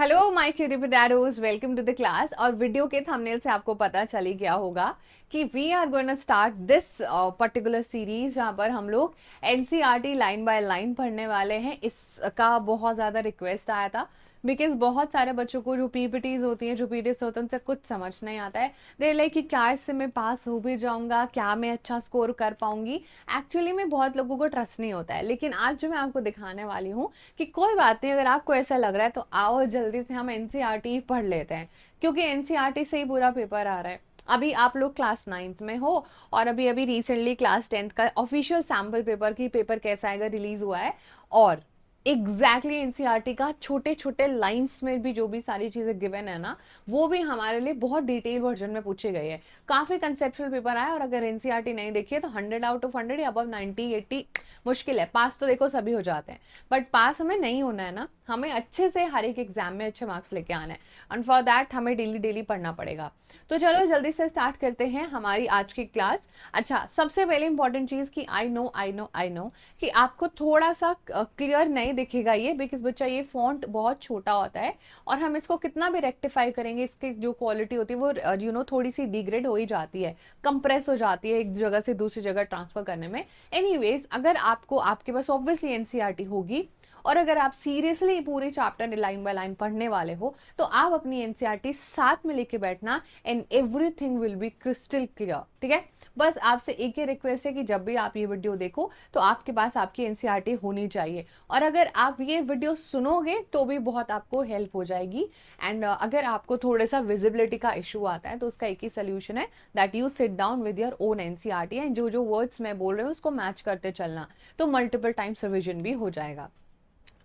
Hello my cutie potatoes, welcome to the class. और video के thumbnail से आपको पता चल ही गया होगा कि we are going to start this particular series जहाँ पर हम लोग एनसीईआरटी लाइन बाय लाइन पढ़ने वाले हैं। इसका बहुत ज़्यादा रिक्वेस्ट आया था बिकॉज बहुत सारे बच्चों को जो पीपीटीज होती हैं, जो पीडीएफ होते हैं, उनसे कुछ समझ नहीं आता है। दे लाइक कि क्या इससे मैं पास हो भी जाऊंगा, क्या मैं अच्छा स्कोर कर पाऊंगी। एक्चुअली में बहुत लोगों को ट्रस्ट नहीं होता है। लेकिन आज जो मैं आपको दिखाने वाली हूँ कि कोई बात नहीं, अगर आपको ऐसा लग रहा है तो आओ जल्दी से हम एनसीईआरटी पढ़ लेते हैं, क्योंकि एनसीईआरटी से ही पूरा पेपर आ रहा है। अभी आप लोग क्लास 9th में हो और अभी अभी रिसेंटली क्लास 10th का ऑफिशियल सैम्पल पेपर की पेपर कैसा आएगा रिलीज हुआ है। और एग्जैक्टली एनसीईआरटी का छोटे छोटे लाइंस में भी जो भी सारी चीजें गिवन है ना, वो भी हमारे लिए बहुत डिटेल वर्जन में पूछी गई है। काफी कंसेप्चुअल पेपर आया और अगर एनसीईआरटी नहीं देखी है तो 100 आउट ऑफ 100 या अबव 90 80 मुश्किल है। पास तो देखो सभी हो जाते हैं, बट पास हमें नहीं होना है ना, हमें अच्छे से हर एक एग्जाम में अच्छे मार्क्स लेके आना है। एंड फॉर दैट हमें डेली डेली पढ़ना पड़ेगा। तो चलो जल्दी से स्टार्ट करते हैं हमारी आज की क्लास। अच्छा, सबसे पहले इंपॉर्टेंट चीज कि आई नो कि आपको थोड़ा सा क्लियर नहीं दिखेगा ये, बिकॉज बच्चा ये फॉन्ट बहुत छोटा होता है और हम इसको कितना भी रेक्टिफाई करेंगे, इसकी जो क्वालिटी होती है वो थोड़ी सी डिग्रेड हो ही जाती है, कंप्रेस हो जाती है एक जगह से दूसरी जगह ट्रांसफर करने में। एनीवेज, अगर आपको आपके पास ऑब्वियसली एनसीईआरटी होगी और अगर आप सीरियसली पूरे चैप्टर लाइन बाय लाइन पढ़ने वाले हो तो आप अपनी एनसीईआरटी साथ में लेके बैठना and everything will be crystal clear. ठीक है, बस आपसे एक ही रिक्वेस्ट है कि जब भी आप ये वीडियो देखो तो आपके पास आपकी एनसीईआरटी होनी चाहिए। और अगर आप ये वीडियो सुनोगे तो भी बहुत आपको हेल्प हो जाएगी। एंड अगर आपको थोड़ा सा विजिबिलिटी का इशू आता है तो उसका एक ही सोल्यूशन है, that you sit down with your own NCERT and जो जो वर्ड्स मैं बोल रही हूँ उसको मैच करते चलना, तो मल्टीपल टाइम्स रिविजन भी हो जाएगा।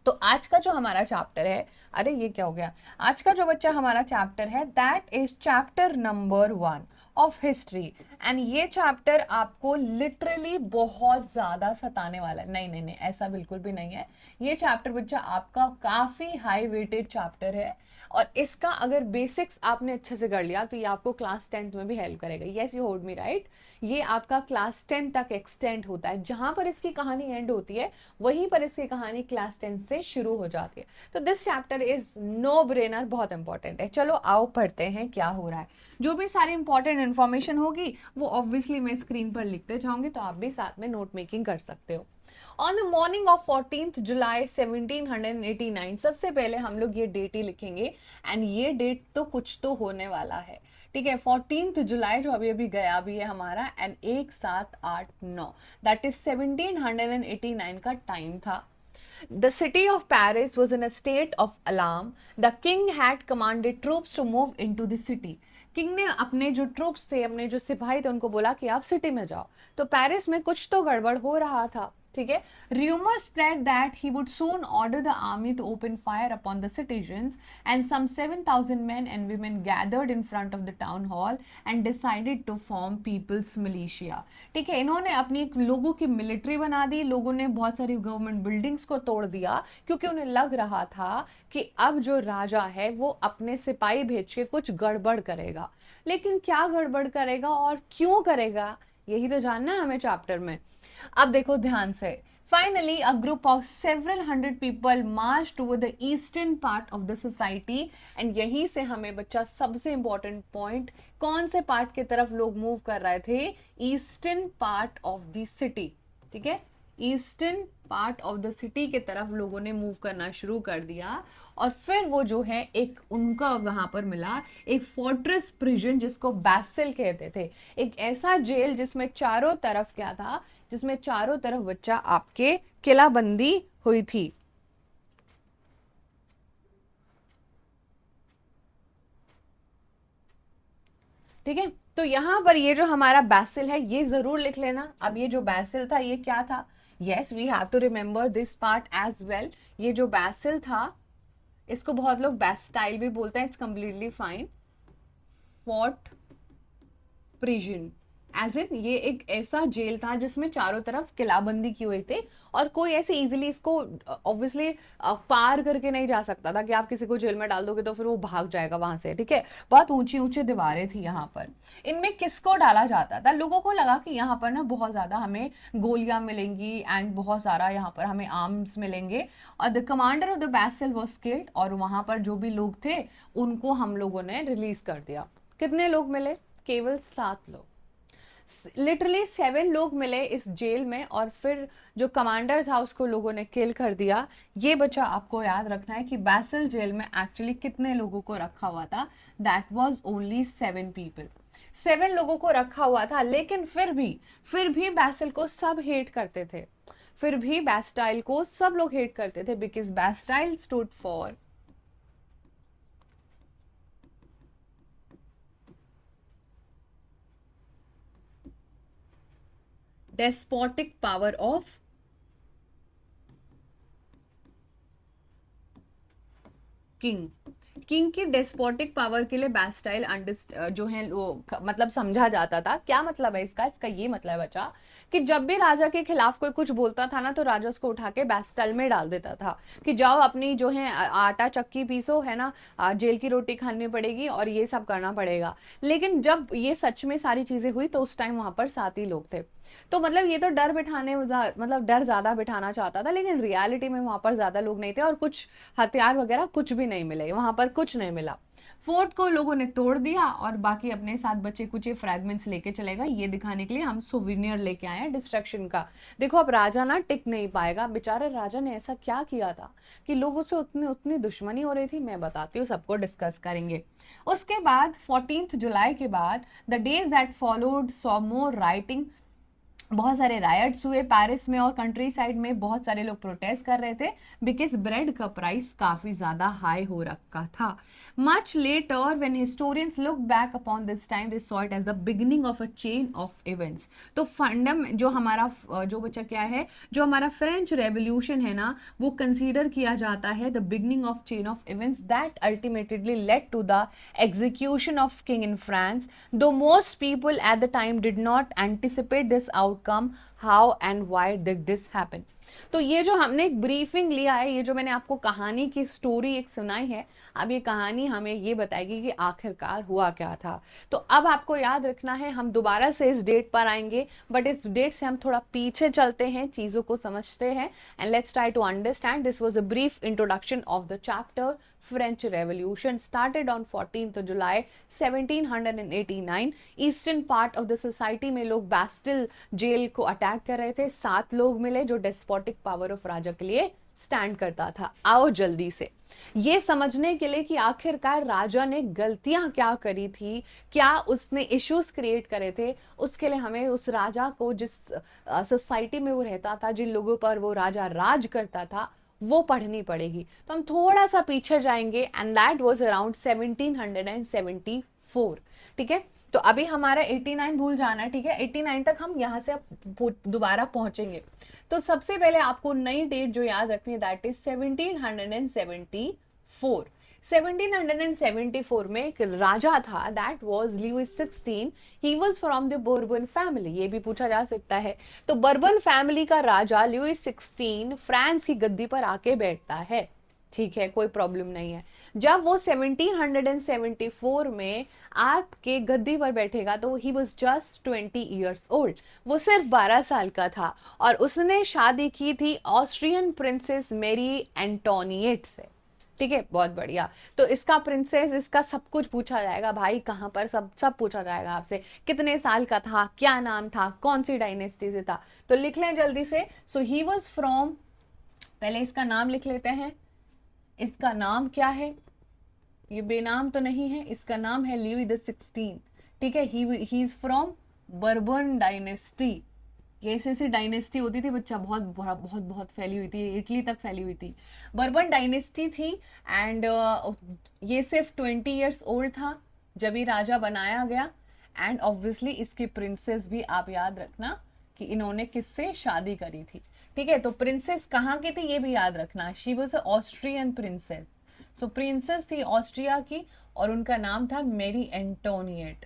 तो आज का जो हमारा चैप्टर है, अरे ये क्या हो गया, आज का जो बच्चा हमारा चैप्टर है that is chapter number 1 of history. And ये चैप्टर आपको लिटरली बहुत ज्यादा सताने वाला है। नहीं नहीं नहीं, ऐसा बिल्कुल भी नहीं है। ये चैप्टर बच्चा आपका काफी हाई वेटेड चैप्टर है और इसका अगर बेसिक्स आपने अच्छे से कर लिया तो ये आपको क्लास 10th में भी हेल्प करेगा। Yes, you heard me right. ये आपका क्लास 10 तक एक्सटेंड होता है, जहां पर इसकी कहानी एंड होती है वहीं पर इसकी कहानी क्लास 10 से शुरू हो जाती है। तो this chapter is no brainer, बहुत इंपॉर्टेंट है। चलो आओ पढ़ते हैं क्या हो रहा है। जो भी सारी इंपॉर्टेंट इन्फॉर्मेशन होगी वो ऑब्वियसली मैं स्क्रीन पर लिखते जाऊंगी, तो आप भी साथ में नोट मेकिंग कर सकते हो। On the morning of 14th जुलाई 1789, सबसे पहले हम लोग ये डेट ही लिखेंगे एंड ये डेट तो कुछ तो होने वाला है। ठीक है, 14th जुलाई जो अभी अभी गया भी है हमारा, एंड 1789 दैट इज 1789 का टाइम था। The city of Paris was in a state of alarm. The king had commanded troops to move into the city. King ने अपने जो ट्रूप्स थे, अपने जो सिपाही थे, उनको बोला कि आप सिटी में जाओ। तो पेरिस में कुछ तो गड़बड़ हो रहा था। ठीक है, rumors spread that he would soon order the army to open fire upon the citizens, and some 7,000 men and women gathered in front of the town hall and decided to form people's militia. ठीक है, इन्होंने अपनी एक लोगों की military बना दी। लोगों ने बहुत सारी गवर्नमेंट बिल्डिंग्स को तोड़ दिया क्योंकि उन्हें लग रहा था कि अब जो राजा है वो अपने सिपाही भेज के कुछ गड़बड़ करेगा। लेकिन क्या गड़बड़ करेगा और क्यों करेगा, यही तो जानना है हमें चैप्टर में। अब देखो ध्यान से। Finally, a group of several hundred people marched toward the eastern part of the society, and यहीं से हमें बच्चा सबसे इंपॉर्टेंट पॉइंट, कौन से पार्ट की तरफ लोग मूव कर रहे थे, eastern part of the city. ठीक है, eastern part of the city के तरफ लोगों ने मूव करना शुरू कर दिया। और फिर वो जो है एक उनका वहां पर मिला एक फोर्ट्रेस प्रिजन जिसको बैसिल कहते थे। एक ऐसा जेल जिसमें चारों तरफ क्या था, जिसमें चारों तरफ बच्चा आपके किलाबंदी हुई थी। ठीक है, तो यहां पर ये जो हमारा बैसिल है ये जरूर लिख लेना। अब ये जो बैसिल था ये क्या था, yes we have to remember this part as well. ये जो बैसिल था इसको बहुत लोग बैस्टाइल भी बोलते हैं, it's completely fine. Fort prison as in ये एक ऐसा जेल था जिसमें चारों तरफ किलाबंदी की हुई थी और कोई ऐसे इजीली इसको ऑब्वियसली पार करके नहीं जा सकता था कि आप किसी को जेल में डाल दोगे तो फिर वो भाग जाएगा वहां से, ठीक है। बहुत ऊंची ऊंची दीवारें थी यहाँ पर। इनमें किसको डाला जाता था? लोगों को लगा कि यहाँ पर ना बहुत ज्यादा हमें गोलियां मिलेंगी एंड बहुत सारा यहाँ पर हमें आर्म्स मिलेंगे, और द कमांडर ऑफ द बैसल वाज किल्ड, और वहां पर जो भी लोग थे उनको हम लोगों ने रिलीज कर दिया। कितने लोग मिले? केवल 7 लोग। लिटरली 7 लोग मिले इस जेल में, और फिर जो कमांडर था उसको लोगों ने किल कर दिया। ये बच्चा आपको याद रखना है कि बैसल जेल में एक्चुअली कितने लोगों को रखा हुआ था? That was only 7 people. 7 लोगों को रखा हुआ था, लेकिन फिर भी बैसल को सब हेट करते थे। फिर भी बैस्टाइल को सब लोग हेट करते थे, because Bastille stood for despotic power of king. King की डेस्पोटिक पावर के लिए बैस्टाइल जो है वो मतलब समझा जाता था। क्या मतलब है इसका? इसका ये मतलब है बच्चा कि जब भी राजा के खिलाफ कोई कुछ बोलता था ना, तो राजा उसको उठा के बैस्टाइल में डाल देता था कि जाओ अपनी जो है आटा चक्की पीसो, है ना, जेल की रोटी खानी पड़ेगी और ये सब करना पड़ेगा। लेकिन जब ये सच में सारी चीजें हुई तो उस टाइम वहां पर 7 ही लोग थे। तो मतलब ये तो डर बिठाने मतलब डर ज्यादा बिठाना चाहता था, लेकिन रियलिटी में वहां पर ज्यादा लोग नहीं थे और कुछ हथियार वगैरह कुछ भी नहीं मिले, वहां पर कुछ नहीं मिला। फोर्ट को लोगों ने तोड़ दिया और बाकी अपने साथ बचे कुछ फ्रैगमेंट्स लेके चलेगा, ये दिखाने के लिए हम सोविनियर लेके आए हैं डिस्ट्रक्शन का। देखो अब राजा ना टिक नहीं पाएगा, बेचारे राजा ने ऐसा क्या किया था कि लोगों से उतनी उतनी दुश्मनी हो रही थी, मैं बताती हूँ, सबको डिस्कस करेंगे। उसके बाद 14 जुलाई के बाद the days that followed saw more writing, बहुत सारे रायट्स हुए पेरिस में और कंट्री साइड में, बहुत सारे लोग प्रोटेस्ट कर रहे थे बिकॉज ब्रेड का प्राइस काफी ज्यादा हाई हो रखा था। Much later when historians look back upon this time they saw it as the beginning of a chain of events. तो फंडम जो हमारा जो बच्चा क्या है, जो हमारा फ्रेंच रेवोल्यूशन है ना, वो कंसीडर किया जाता है the beginning of chain of events that ultimately led to the execution of king in France, though most people at the time did not anticipate this outcome. How and why did this happen? तो ये जो हमने एक briefing लिया है, ये जो मैंने आपको कहानी की स्टोरी एक सुनाई है, अब ये कहानी हमें ये बताएगी कि आखिरकार हुआ क्या था। तो अब आपको याद रखना है, हम दोबारा से इस डेट पर आएंगे, बट इस डेट से हम थोड़ा पीछे चलते हैं, चीजों को समझते हैं, and let's try to understand. This was a brief introduction of the chapter French Revolution started on 14th July 1789। Eastern part of the society में लोग बैस्टिल जेल को अटैक कर रहे थे। 7 लोग मिले जो डेस्पोटिक पावर ऑफ राजा के लिए स्टैंड करता था। आओ जल्दी से ये समझने के लिए कि आखिरकार राजा ने गलतियां क्या करी थी, क्या उसने इश्यूज क्रिएट करे थे, उसके लिए हमें उस राजा को, जिस सोसाइटी में वो रहता था, जिन लोगों पर वो राजा राज करता था, वो पढ़नी पड़ेगी। तो हम थोड़ा सा पीछे जाएंगे, एंड दैट वाज अराउंड 1774। ठीक है, तो अभी हमारा 89 भूल जाना है, ठीक है, 89 तक हम यहां से दोबारा पहुंचेंगे। तो सबसे पहले आपको नई डेट जो याद रखनी है, दैट इज 1774। 1774 में एक राजा था, that was Louis 16। He was from the Bourbon family, ये भी पूछा जा सकता है। तो बर्बन फैमिली का राजा लुइस 16 फ्रांस की गद्दी पर आके बैठता है, ठीक है, कोई प्रॉब्लम नहीं है। जब वो 1774 में आपके गद्दी पर बैठेगा तो he was just 20 years old, वो सिर्फ 12 साल का था, और उसने शादी की थी ऑस्ट्रियन प्रिंसेस मेरी एंटोनिएट से। ठीक है, बहुत बढ़िया। तो इसका प्रिंसेस, इसका सब कुछ पूछा जाएगा भाई, कहां पर, सब सब पूछा जाएगा आपसे, कितने साल का था, क्या नाम था, कौन सी डायनेस्टी से था। तो लिख लें जल्दी से। सो ही वॉज फ्रॉम, पहले इसका नाम लिख लेते हैं। इसका नाम क्या है? ये बेनाम तो नहीं है, इसका नाम है लुई द 16। ठीक है, he is from bourbon dynasty. ये ऐसी ऐसी डायनेस्टी होती थी बच्चा, बहुत बहुत बहुत फैली हुई थी, इटली तक फैली हुई थी, बर्बन डायनेस्टी थी। एंड ये सिर्फ 20 ईयर्स ओल्ड था जब ये राजा बनाया गया। एंड ऑब्वियसली इसकी प्रिंसेस भी आप याद रखना कि इन्होंने किससे शादी करी थी। ठीक है, तो प्रिंसेस कहाँ की थी ये भी याद रखना, she was a Austrian princess. So princess थी ऑस्ट्रिया की और उनका नाम था मेरी एंटोनिएट।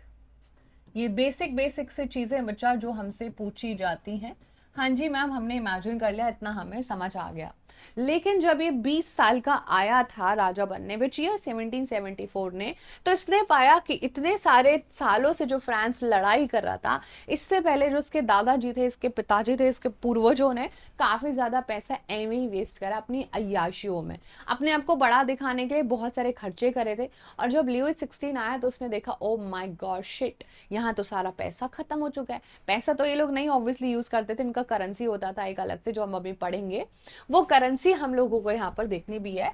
ये बेसिक बेसिक से चीजें बच्चा जो हमसे पूछी जाती हैं। हाँ जी मैम, हमने इमेजिन कर लिया, इतना हमें समझ आ गया। लेकिन जब ये 20 साल का आया था राजा बनने, विच ईयर 1774 ने, तो इसने पाया कि इतने सारे सालों से जो फ्रांस लड़ाई कर रहा था, इससे पहले जो इसके दादाजी थे, इसके पिताजी थे, इसके पूर्वजों ने काफी ज्यादा पैसा एवं ही वेस्ट करा अपनी अय्याशियों में, अपने आप को बड़ा दिखाने के लिए बहुत सारे खर्चे करे थे। और जब लियो 16 आया तो उसने देखा, ओ माय गॉड शिट, यहाँ तो सारा पैसा खत्म हो चुका है। पैसा तो ये लोग नहीं ऑब्वियसली यूज करते थे, इनका करेंसी होता था एक अलग से, जो हम अभी पढ़ेंगे। वो करेंसी हम लोगों को यहाँ पर देखनी भी है।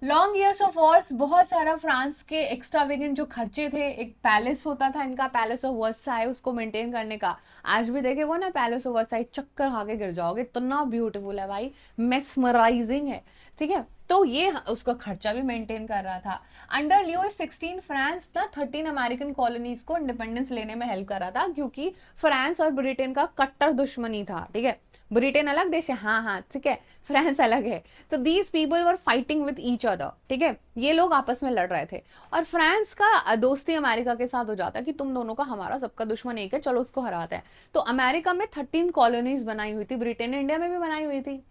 लॉन्ग ईयर्स ऑफ वॉर्स, बहुत सारा फ्रांस के एक्स्ट्रावेगेंट जो खर्चे थे, एक पैलेस होता था इनका, पैलेस ऑफ वर्साई, उसको मेंटेन करने का। आज भी देखे वो ना पैलेस ऑफ वर्साई, चक्कर खा के गिर जाओगे, इतना ब्यूटीफुल है भाई, मेस्मराइजिंग है, ठीक है। तो ये उसका खर्चा भी मेंटेन कर रहा था। अंडर लियो 16 फ्रांस ना 13 अमेरिकन कॉलोनीज को इंडिपेंडेंस लेने में हेल्प कर रहा था, क्योंकि फ्रांस और ब्रिटेन का कट्टर दुश्मनी था, ठीक है। ब्रिटेन अलग देश है, हाँ हाँ ठीक है, फ्रांस अलग है। तो these people were fighting with each other, ठीक है, ये लोग आपस में लड़ रहे थे। और फ्रांस का दोस्ती अमेरिका के साथ हो जाता है कि तुम दोनों का हमारा सबका दुश्मन एक है, चलो उसको हराते हैं। तो अमेरिका में 13 कॉलोनीज बनाई हुई थी, ब्रिटेन ने इंडिया में भी बनाई हुई थी।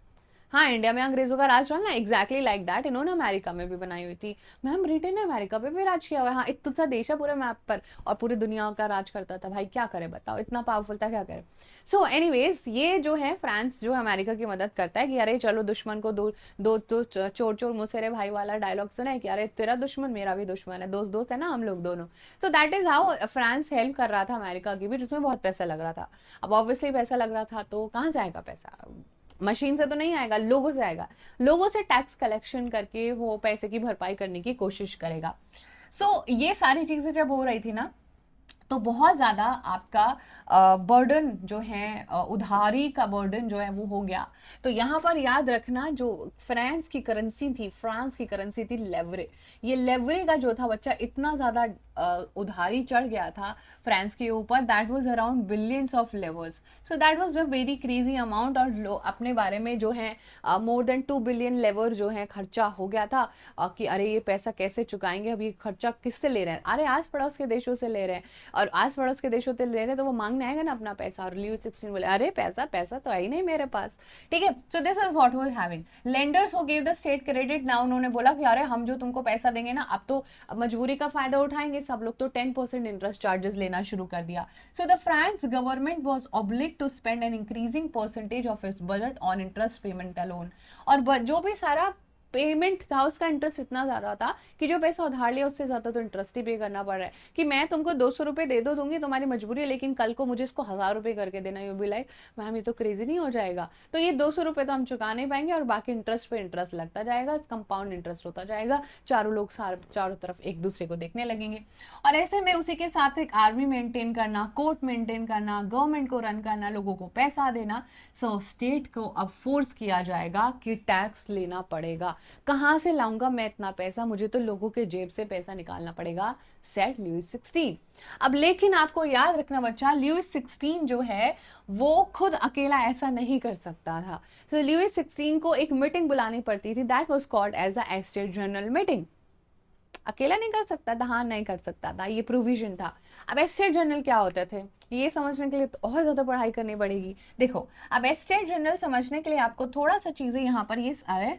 हाँ, इंडिया में अंग्रेजों का राज चला ना, एग्जैक्टली लाइक दैट इन्होंने अमेरिका में भी बनाई हुई थी। मैम ब्रिटेन ने अमेरिका पे भी राज किया हुआ है, हाँ, इतना सा देश है पूरे मैप पर, और पूरी दुनिया का राज करता था भाई, क्या करे बताओ, इतना पावरफुल था, क्या करे। सो एनीवेज, ये जो है फ्रांस जो अमेरिका की मदद करता है कि अरे चलो दुश्मन को दो दो तो चोर चोर मुसेरे भाई वाला डायलॉग सुना है कि अरे तेरा दुश्मन मेरा भी दुश्मन है, दोस्त दोस्त है ना हम लोग दोनों। So that is how France help कर रहा था अमेरिका की भी, जिसमें बहुत पैसा लग रहा था। अब ऑब्वियसली पैसा लग रहा था तो कहाँ से आएगा पैसा, मशीन से तो नहीं आएगा, लोगों से आएगा। लोगों से टैक्स कलेक्शन करके वो पैसे की भरपाई करने की कोशिश करेगा। सो ये सारी चीजें जब हो रही थी ना, तो बहुत ज्यादा आपका बर्डन जो है, उधारी का बर्डन जो है वो हो गया। तो यहाँ पर याद रखना, जो फ्रांस की करेंसी थी लेवरे। ये लेवरे का जो था बच्चा, इतना ज्यादा उधारी चढ़ गया था फ्रांस के ऊपर, that was around billions of levers. So that was a very crazy amount. और अपने बारे में जो है मोर देन 2 बिलियन लेवर जो है खर्चा हो गया था, कि अरे ये पैसा कैसे चुकाएंगे, अब ये खर्चा किससे ले रहे हैं, अरे आस पड़ोस के देशों से ले रहे हैं। और आस पड़ोस के देशों से ले रहे हैं तो वो मांगने आएगा ना अपना पैसा। और लियो 16 बोले अरे पैसा पैसा तो है ही नहीं मेरे पास, ठीक है। So this is what was having lenders who give the state credit. Now उन्होंने बोला कि अरे हम जो तुमको पैसा देंगे ना, अब तो मजबूरी का फायदा उठाएंगे सब लोग, तो 10% इंटरेस्ट चार्जेस लेना शुरू कर दिया। So the France government was oblige to spend an increasing percentage of its budget on interest payment alone. और जो भी सारा पेमेंट था उसका इंटरेस्ट इतना ज्यादा था कि जो पैसा उधार लिया उससे ज्यादा तो इंटरेस्ट ही पे करना पड़ रहा है। कि मैं तुमको 200 रुपए दे दो दूंगी, तुम्हारी मजबूरी है, लेकिन कल को मुझे इसको 1000 रुपए करके देना। यू बी लाइक मैम ये तो क्रेजी नहीं हो जाएगा। तो ये 200 रुपए तो हम चुका नहीं पाएंगे, और बाकी इंटरेस्ट पे इंटरेस्ट लगता जाएगा, कंपाउंड इंटरेस्ट होता जाएगा, चारों लोग चारों तरफ एक दूसरे को देखने लगेंगे। और ऐसे में उसी के साथ एक आर्मी मेंटेन करना, कोर्ट मेंटेन करना, गवर्नमेंट को रन करना, लोगों को पैसा देना। सो स्टेट को अब फोर्स किया जाएगा कि टैक्स लेना पड़ेगा। कहां से लाऊंगा मैं इतना पैसा, मुझे तो लोगों के जेब से पैसा निकालना पड़ेगा, सेट लुईस 16। अब लेकिन आपको याद रखना बच्चा, लुईस 16 जो है वो खुद अकेला ऐसा नहीं कर सकता था। तो लुईस 16 को एक मीटिंग बुलानी पड़ती थी, that was called as a estate general meeting. अकेला नहीं कर सकता था, हाँ नहीं कर सकता था, ये प्रोविजन था। अब एस्टेट जनरल क्या होते थे, ये समझने के लिए तो और ज्यादा पढ़ाई करनी पड़ेगी। देखो, अब एस्टेट जनरल समझने के लिए आपको थोड़ा सा चीजें यहाँ पर ये सारे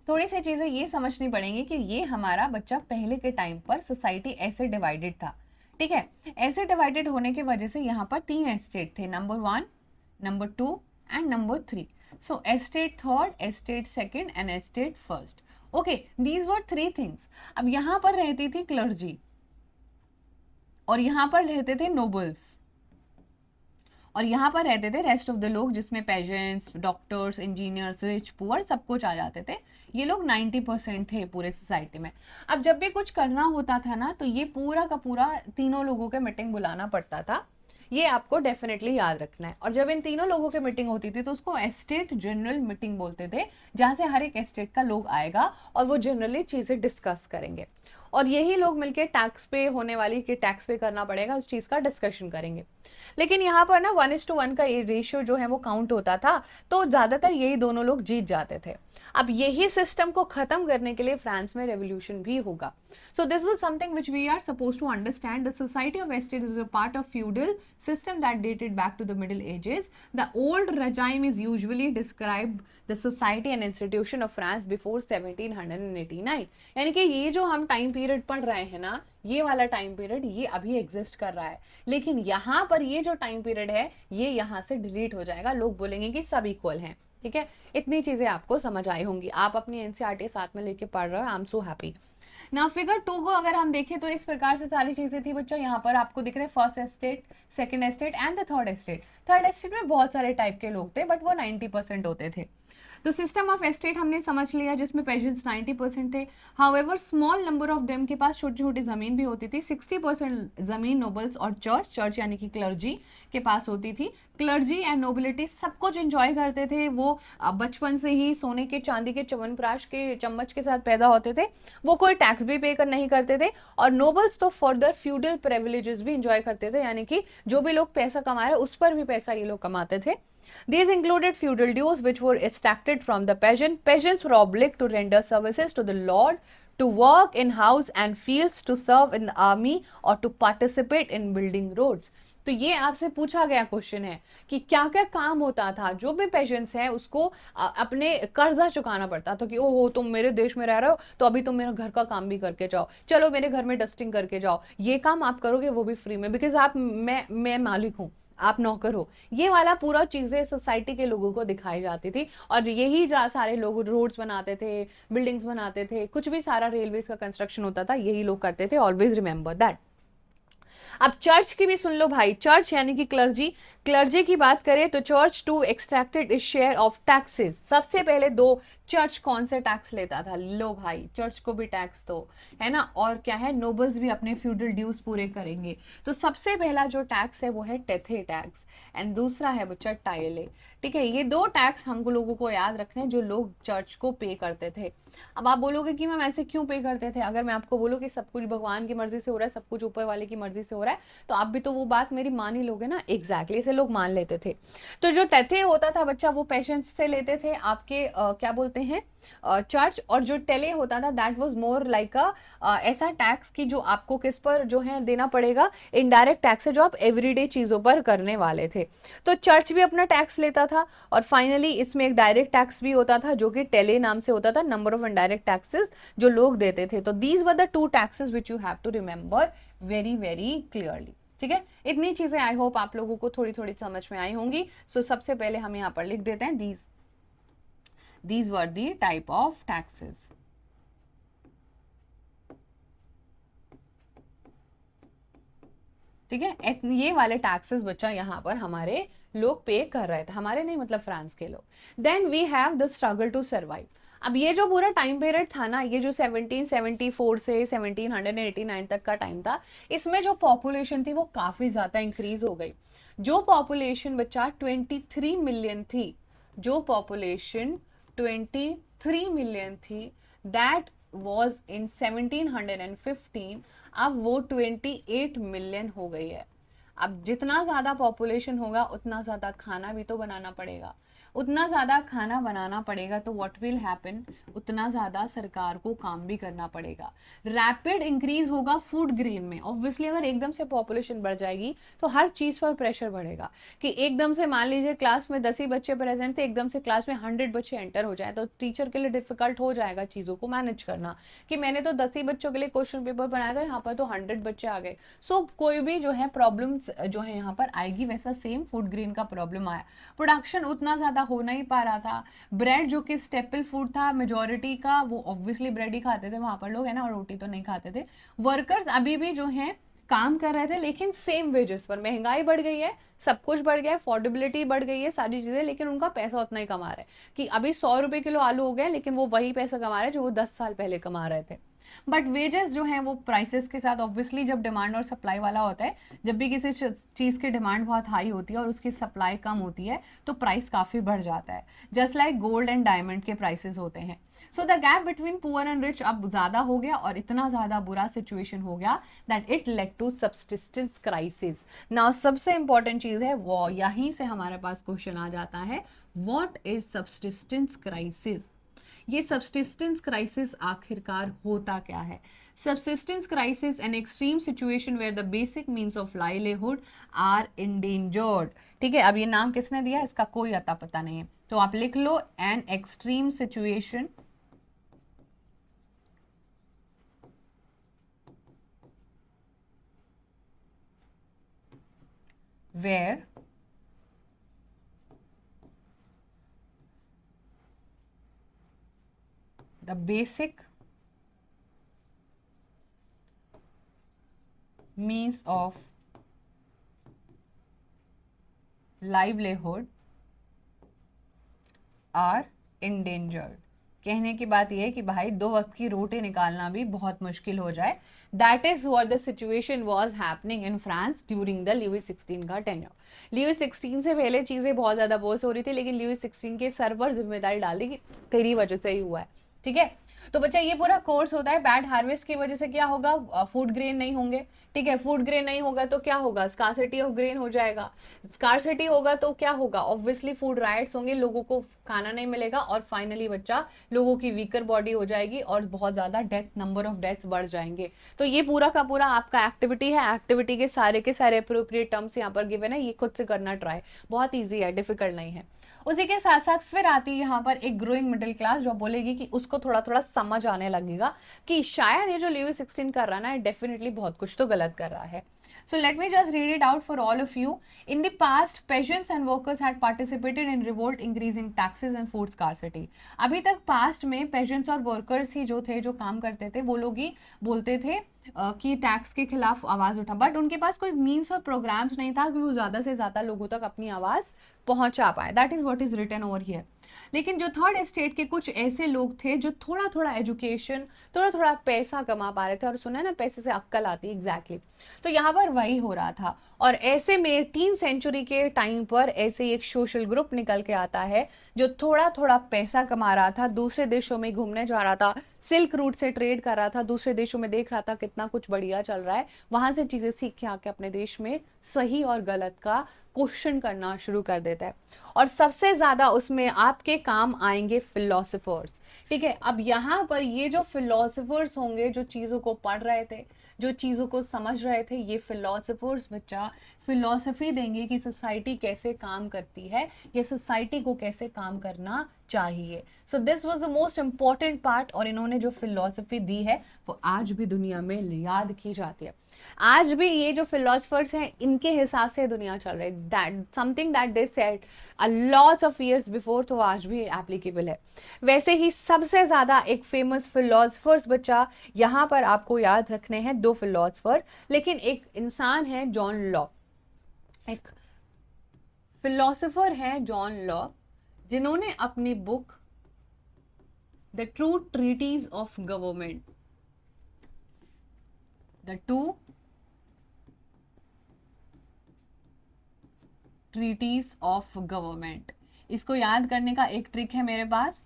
थोड़ी सी चीजें ये समझनी पड़ेंगी कि ये हमारा बच्चा पहले के टाइम पर सोसाइटी ऐसे डिवाइडेड था, ठीक है। ऐसे डिवाइडेड होने की वजह से यहाँ पर 3 एस्टेट थे, number 1, number 2 and number 3। So estate third, estate second and estate first. Okay, these were 3 things. अब यहाँ पर रहती थी क्लर्जी, और यहाँ पर रहते थे नोबल्स, और यहाँ पर रहते थे रेस्ट ऑफ द लोग, जिसमें pageants, doctors, engineers, rich poor सब कुछ आ जाते थे। ये लोग 90% थे पूरे सोसाइटी में। अब जब भी कुछ करना होता था ना, तो ये पूरा का पूरा तीनों लोगों के मीटिंग बुलाना पड़ता था, ये आपको डेफिनेटली याद रखना है। और जब इन तीनों लोगों की मीटिंग होती थी तो उसको एस्टेट जनरल मीटिंग बोलते थे, जहां से हर एक एस्टेट का लोग आएगा और वो जनरली चीजें डिस्कस करेंगे। और यही लोग मिलकर टैक्स पे होने वाली कि टैक्स पे करना पड़ेगा उस चीज का डिस्कशन करेंगे। लेकिन यहाँ पर ना 1:1 का ये रेशियो जो है वो काउंट होता था, तो ज्यादातर यही दोनों लोग जीत जाते थे। अब यही सिस्टम को खत्म करने के लिए फ्रांस में रेवोल्यूशन भी होगा। So this was something which we are supposed to understand. The society of estate was a part of feudal system that dated back to the Middle Ages. The old regime is usually described the society and institution of France before 1789. यानी कि ये जो हम time period पढ़ रहे हैं ना, ये वाला टाइम पीरियड ये अभी एग्जिस्ट कर रहा है, लेकिन यहाँ पर ये जो टाइम पीरियड है ये यहाँ से डिलीट हो जाएगा। लोग बोलेंगे कि सब इक्वल हैं। ठीक है, इतनी चीजें आपको समझ आई होंगी। आप अपनी एनसीईआरटी साथ में लेके पढ़ रहे हो, आई एम सो हैप्पी। ना फिगर 2 को अगर हम देखें तो इस प्रकार से सारी चीजें थी बच्चों। यहाँ पर आपको दिख रहे हैं first estate, second estate and the third estate. Third estate में बहुत सारे टाइप के लोग थे, बट वो 90% होते थे। तो सिस्टम ऑफ एस्टेट हमने समझ लिया जिसमें पेजेंट्स 90% थे। However small number of them के पास छोटी छोटी जमीन भी होती थी। 60% जमीन नोबल्स और चर्च यानी कि क्लर्जी के पास होती थी। क्लर्जी एंड नोबिलिटी सब कुछ एंजॉय करते थे। वो बचपन से ही सोने के चांदी के च्यवनप्राश के चम्मच के साथ पैदा होते थे। वो कोई टैक्स भी पे कर नहीं करते थे। और नोबल्स तो फर्दर फ्यूडल प्रिविलेजेस भी एंजॉय करते थे, यानी कि जो भी लोग पैसा कमा रहे उस पर भी पैसा ये लोग कमाते थे। These included feudal dues which were extracted from the peasant. Peasants were obliged to render services to the lord, to work in house and fields, to serve in the army or to participate in building roads. तो ये आपसे पूछा गया question है कि क्या क्या काम होता था। जो भी पेशेंट्स है उसको अपने कर्जा चुकाना पड़ता था कि ओहो तुम मेरे देश में रह रहे हो तो अभी तुम मेरा घर का काम भी करके जाओ, चलो मेरे घर में डस्टिंग करके जाओ, ये काम आप करोगे वो भी फ्री में, बिकॉज आप मैं मालिक हूँ, आप नौकर हो। ये वाला पूरा चीजें सोसाइटी के लोगों को दिखाई जाती थी। और यही सारे लोग रोड्स बनाते थे, बिल्डिंग्स बनाते थे, कुछ भी सारा रेलवेज का कंस्ट्रक्शन होता था यही लोग करते थे। Always remember that. अब चर्च की भी सुन लो भाई। चर्च यानी कि क्लर्जी। क्लर्जी की बात करें तो church too extracted is share of taxes. सबसे पहले दो चर्च कौन से टैक्स लेता था? लो भाई, चर्च को भी टैक्स दो, है ना। और क्या है, नोबल्स भी अपने फ्यूडल ड्यूज पूरे करेंगे। तो सबसे पहला जो टैक्स है वो है टेथे टैक्स एंड दूसरा है बच्चा टाइले। ठीक है, ये दो टैक्स हमको लोगों को याद रखने जो लोग चर्च को पे करते थे। अब आप बोलोगे कि मैम ऐसे क्यों पे करते थे? अगर मैं आपको बोलूँ कि सब कुछ भगवान की मर्जी से हो रहा है, सब कुछ ऊपर वाले की मर्जी से हो रहा है, तो आप भी तो वो बात मेरी मान ही लोगे ना। एग्जैक्टली ऐसे लोग मान लेते थे। तो जो टेथे होता था बच्चा वो पेशेंट्स से लेते थे आपके क्या बोलते हैं चर्च। और जो टेले होता था दैट वाज मोर लाइक ऐसा टैक्स कि जो आपको किस पर जो है देना पड़ेगा, इनडायरेक्ट टैक्स है जो आप एवरीडे चीजों पर करने वाले थे। तो चर्च भी अपना टैक्स लेता था। और फाइनली इसमें एक डायरेक्ट टैक्स भी होता था जो कि टेले नाम से होता था, नंबर ऑफ इनडायरेक्ट टैक्सेस जो लोग देते थे। तो these were the two taxes which you have to remember very very clearly. ठीक है, इतनी चीजें आई होप आप लोगों को थोड़ी थोड़ी समझ में आई होंगी। सो सबसे पहले हम यहाँ पर लिख देते हैं these were the type of taxes। ठीक है, ये वाले टैक्सेस बच्चा यहाँ पर हमारे लोग पे कर रहे थे, हमारे नहीं मतलब फ्रांस के लोग। Then we have the struggle to survive. अब ये जो पूरा टाइम पीरियड था ना, ये जो 1774 से 1789 तक का टाइम था, इसमें जो पॉपुलेशन थी वो काफी ज्यादा इंक्रीज हो गई। जो पॉपुलेशन बच्चा 23 मिलियन थी, जो पॉपुलेशन 23 मिलियन थी, दैट वॉज इन 1715, अब वो 28 मिलियन हो गई है। अब जितना ज्यादा पॉपुलेशन होगा उतना ज्यादा खाना भी तो बनाना पड़ेगा, उतना ज्यादा खाना बनाना पड़ेगा तो व्हाट विल हैपन, उतना ज्यादा सरकार को काम भी करना पड़ेगा। रैपिड इंक्रीज होगा फूड ग्रेन में। ऑब्वियसली अगर एकदम से पॉपुलेशन बढ़ जाएगी तो हर चीज पर प्रेशर बढ़ेगा। कि एकदम से मान लीजिए क्लास में 10 ही बच्चे प्रेजेंट थे, एकदम से क्लास में 100 बच्चे एंटर हो जाए तो टीचर के लिए डिफिकल्ट हो जाएगा चीजों को मैनेज करना। कि मैंने तो 10 ही बच्चों के लिए क्वेश्चन पेपर बनाया था, यहाँ पर तो 100 बच्चे आ गए। सो कोई भी जो है प्रॉब्लम जो है यहाँ पर आएगी। वैसा सेम फूड ग्रेन का प्रॉब्लम आया, प्रोडक्शन उतना ज्यादा हो नहीं पा रहा था। ब्रेड जो कि स्टेपल फूड था मेजोरिटी का, वो ऑब्वियसली ब्रेड ही खाते थे वहां पर लोग, है ना, और रोटी तो नहीं खाते थे। वर्कर्स अभी भी जो है काम कर रहे थे लेकिन सेम वेजेस पर। महंगाई बढ़ गई है, सब कुछ बढ़ गया है, अफोर्डेबिलिटी बढ़ गई है, सारी चीजें, लेकिन उनका पैसा उतना ही कमा रहे हैं। कि अभी 100 रुपए किलो आलू हो गया लेकिन वो वही पैसा कमा रहे हैं जो वो 10 साल पहले कमा रहे थे। बट वेजेस जो हैं वो प्राइसेस के साथ ऑब्वियसली, जब डिमांड और सप्लाई वाला होता है, जब भी किसी चीज़ की डिमांड बहुत हाई होती है और उसकी सप्लाई कम होती है तो प्राइस काफ़ी बढ़ जाता है, just like gold and diamond के प्राइसेस होते हैं। So the gap between poor and rich अब ज़्यादा हो गया और इतना ज़्यादा बुरा सिचुएशन हो गया that it led to subsistence crisis. Now सबसे इंपॉर्टेंट चीज़ है वो, यहीं से हमारे पास क्वेश्चन आ जाता है, व्हाट इज सब्सिस्टेंस क्राइसिस। ये सब्सिस्टेंस क्राइसिस आखिरकार होता क्या है? Subsistence crisis an extreme situation where the basic means of livelihood are endangered. ठीक है, अब ये नाम किसने दिया इसका कोई अता पता नहीं है, तो आप लिख लो an extreme situation where the basic means of livelihood are endangered। कहने की बात यह है कि भाई 2 वक्त की रोटी निकालना भी बहुत मुश्किल हो जाए। That is what the situation was happening in France during the Louis 16 का टेन्योर। लुई 16 से पहले चीजें बहुत ज्यादा बोझ हो रही थी, लेकिन लुई 16 के सर पर जिम्मेदारी डाल दी कि तेरी वजह से ही हुआ है। ठीक है, तो बच्चा ये पूरा कोर्स होता है, बैड हार्वेस्ट की वजह से क्या होगा, फूड ग्रेन नहीं होंगे। ठीक है, फूड ग्रेन नहीं होगा तो क्या होगा, स्कार्सिटी ऑफ ग्रेन हो जाएगा। स्कार्सिटी होगा तो क्या होगा, ऑब्वियसली फूड राइट्स होंगे, लोगों को खाना नहीं मिलेगा, और फाइनली बच्चा लोगों की वीकर बॉडी हो जाएगी और बहुत ज्यादा डेथ, नंबर ऑफ डेथ्स बढ़ जाएंगे। तो ये पूरा का पूरा आपका एक्टिविटी है, एक्टिविटी के सारे अप्रोप्रिएट टर्म्स यहाँ पर गिवन है, ये खुद से करना ट्राई, बहुत ईजी है, डिफिकल्ट नहीं है। उसी के साथ साथ फिर आती है यहाँ पर एक ग्रोइंग मिडिल क्लास जो बोलेगी कि उसको थोड़ा थोड़ा समझ आने लगेगा कि शायद ये जो लुई 16 कर रहा है ना, डेफिनेटली बहुत कुछ तो गलत कर रहा है। So let me just read it out for all of you. In the past, peasants and workers had participated in revolt, increasing taxes and food scarcity. अभी तक पास्ट में peasants और workers ही जो थे, जो काम करते थे, वो लोग ही बोलते थे कि टैक्स के खिलाफ आवाज उठा, बट उनके पास कोई मीन्स और प्रोग्राम्स नहीं था कि वो ज्यादा से ज्यादा लोगों तक अपनी आवाज पहुंचा पाए। That is what is written over here. लेकिन जो थर्ड स्टेट के कुछ ऐसे लोग थे जो थोड़ा थोड़ा एजुकेशन, थोड़ा थोड़ा पैसा कमा पा रहे थे, और सुना है ना पैसे से अक्कल आती है, एग्जैक्टली तो यहाँ पर वही हो रहा था। और ऐसे में 18 सेंचुरी के टाइम पर ऐसे ही एक सोशल ग्रुप निकल के आता है जो थोड़ा थोड़ा पैसा कमा रहा था, दूसरे देशों में घूमने जा रहा था, सिल्क रूट से ट्रेड कर रहा था, दूसरे देशों में देख रहा था कितना कुछ बढ़िया चल रहा है, वहां से चीजें सीख के आके अपने देश में सही और गलत का क्वेश्चन करना शुरू कर देता है। और सबसे ज्यादा उसमें आपके काम आएंगे फिलोसोफर्स। ठीक है, अब यहाँ पर ये जो फिलोसोफर्स होंगे, जो चीजों को पढ़ रहे थे, जो चीजों को समझ रहे थे, ये फिलोसोफर्स बच्चा फिलोसफी देंगे कि सोसाइटी कैसे काम करती है, ये सोसाइटी को कैसे काम करना चाहिए। सो this was the most important part, और इन्होंने जो फिलोसफी दी है वो आज भी दुनिया में याद की जाती है। आज भी ये जो फिलोसफर्स हैं, इनके हिसाब से दुनिया चल रही है, that something that they said a lots of years before, तो आज भी एप्लीकेबल है। वैसे ही सबसे ज्यादा एक फेमस फिलोसफर्स बच्चा यहाँ पर आपको याद रखने हैं, 2 फिलोसफर, लेकिन एक इंसान है जॉन लॉ, एक फिलोसोफर है जॉन लॉ, जिन्होंने अपनी book the true treatise of government, the two treatise of government, इसको याद करने का एक ट्रिक है मेरे पास।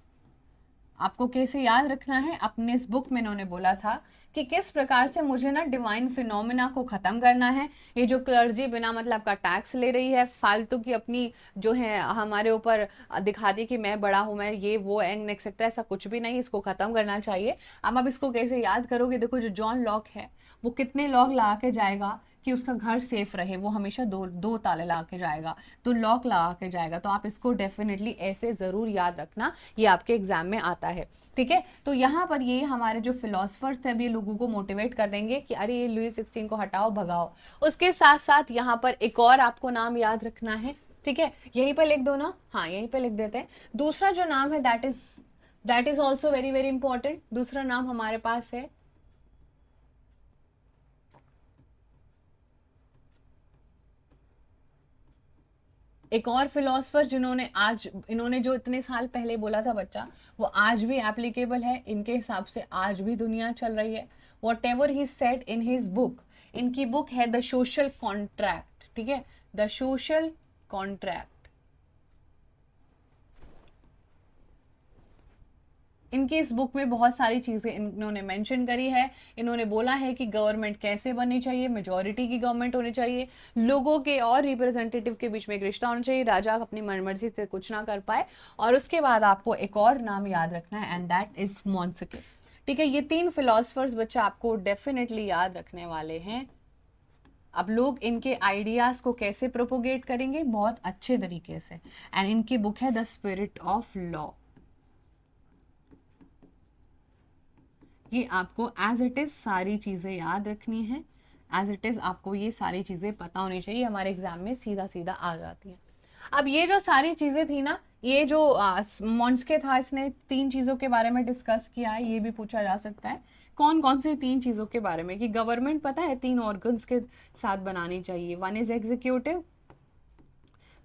आपको कैसे याद रखना है, अपने इस बुक में इन्होंने बोला था कि किस प्रकार से मुझे ना डिवाइन फिनोमिना को खत्म करना है। ये जो क्लर्जी बिना मतलब का टैक्स ले रही है, फालतू की अपनी जो है हमारे ऊपर दिखाती कि मैं बड़ा हूं, मैं ये वो एंड एक्सेट्रा, ऐसा कुछ भी नहीं, इसको खत्म करना चाहिए। अब इसको कैसे याद करोगे, देखो जो जॉन लॉक है वो कितने लॉक लगा के जाएगा कि उसका घर सेफ रहे, वो हमेशा दो दो ताले लगा के जाएगा, तो लॉक लगा के जाएगा। तो आप इसको डेफिनेटली ऐसे जरूर याद रखना, ये आपके एग्जाम में आता है। ठीक है, तो यहाँ पर ये हमारे जो फिलोसफर्स थे, ये लोगों को मोटिवेट कर देंगे कि अरे ये लुई 16 को हटाओ, भगाओ। उसके साथ साथ यहाँ पर एक और आपको नाम याद रखना है। ठीक है, यहीं पर लिख दो ना, हाँ यहीं पर लिख देते हैं। दूसरा जो नाम है that is also very very important. दूसरा नाम हमारे पास है एक और फिलोसफर जिन्होंने आज, इन्होंने जो इतने साल पहले बोला था बच्चा, वो आज भी एप्लीकेबल है, इनके हिसाब से आज भी दुनिया चल रही है। What ever he said in his book, इनकी बुक है द सोशल कॉन्ट्रैक्ट, ठीक है, द सोशल कॉन्ट्रैक्ट। इनके इस बुक में बहुत सारी चीज़ें इन्होंने मेंशन करी है। इन्होंने बोला है कि गवर्नमेंट कैसे बननी चाहिए, मेजॉरिटी की गवर्नमेंट होनी चाहिए, लोगों के और रिप्रेजेंटेटिव के बीच में एक रिश्ता होना चाहिए, राजा अपनी मनमर्जी से कुछ ना कर पाए। और उसके बाद आपको एक और नाम याद रखना है, एंड दैट इज मॉन्टेस्क्यू। ठीक है, ये 3 फिलोसफर्स बच्चा आपको डेफिनेटली याद रखने वाले हैं। अब लोग इनके आइडियाज को कैसे प्रोपोगेट करेंगे, बहुत अच्छे तरीके से। एंड इनकी बुक है द स्पिरिट ऑफ लॉ। ये आपको एज इट इज सारी चीज़ें याद रखनी है, एज इट इज आपको ये सारी चीज़ें पता होनी चाहिए, हमारे एग्जाम में सीधा सीधा आ जाती हैं। अब ये जो सारी चीज़ें थी ना, ये जो मॉन्स्के था, इसने 3 चीज़ों के बारे में डिस्कस किया है, ये भी पूछा जा सकता है। कौन कौन सी 3 चीज़ों के बारे में, कि गवर्नमेंट पता है 3 ऑर्गन्स के साथ बनानी चाहिए, 1 is executive,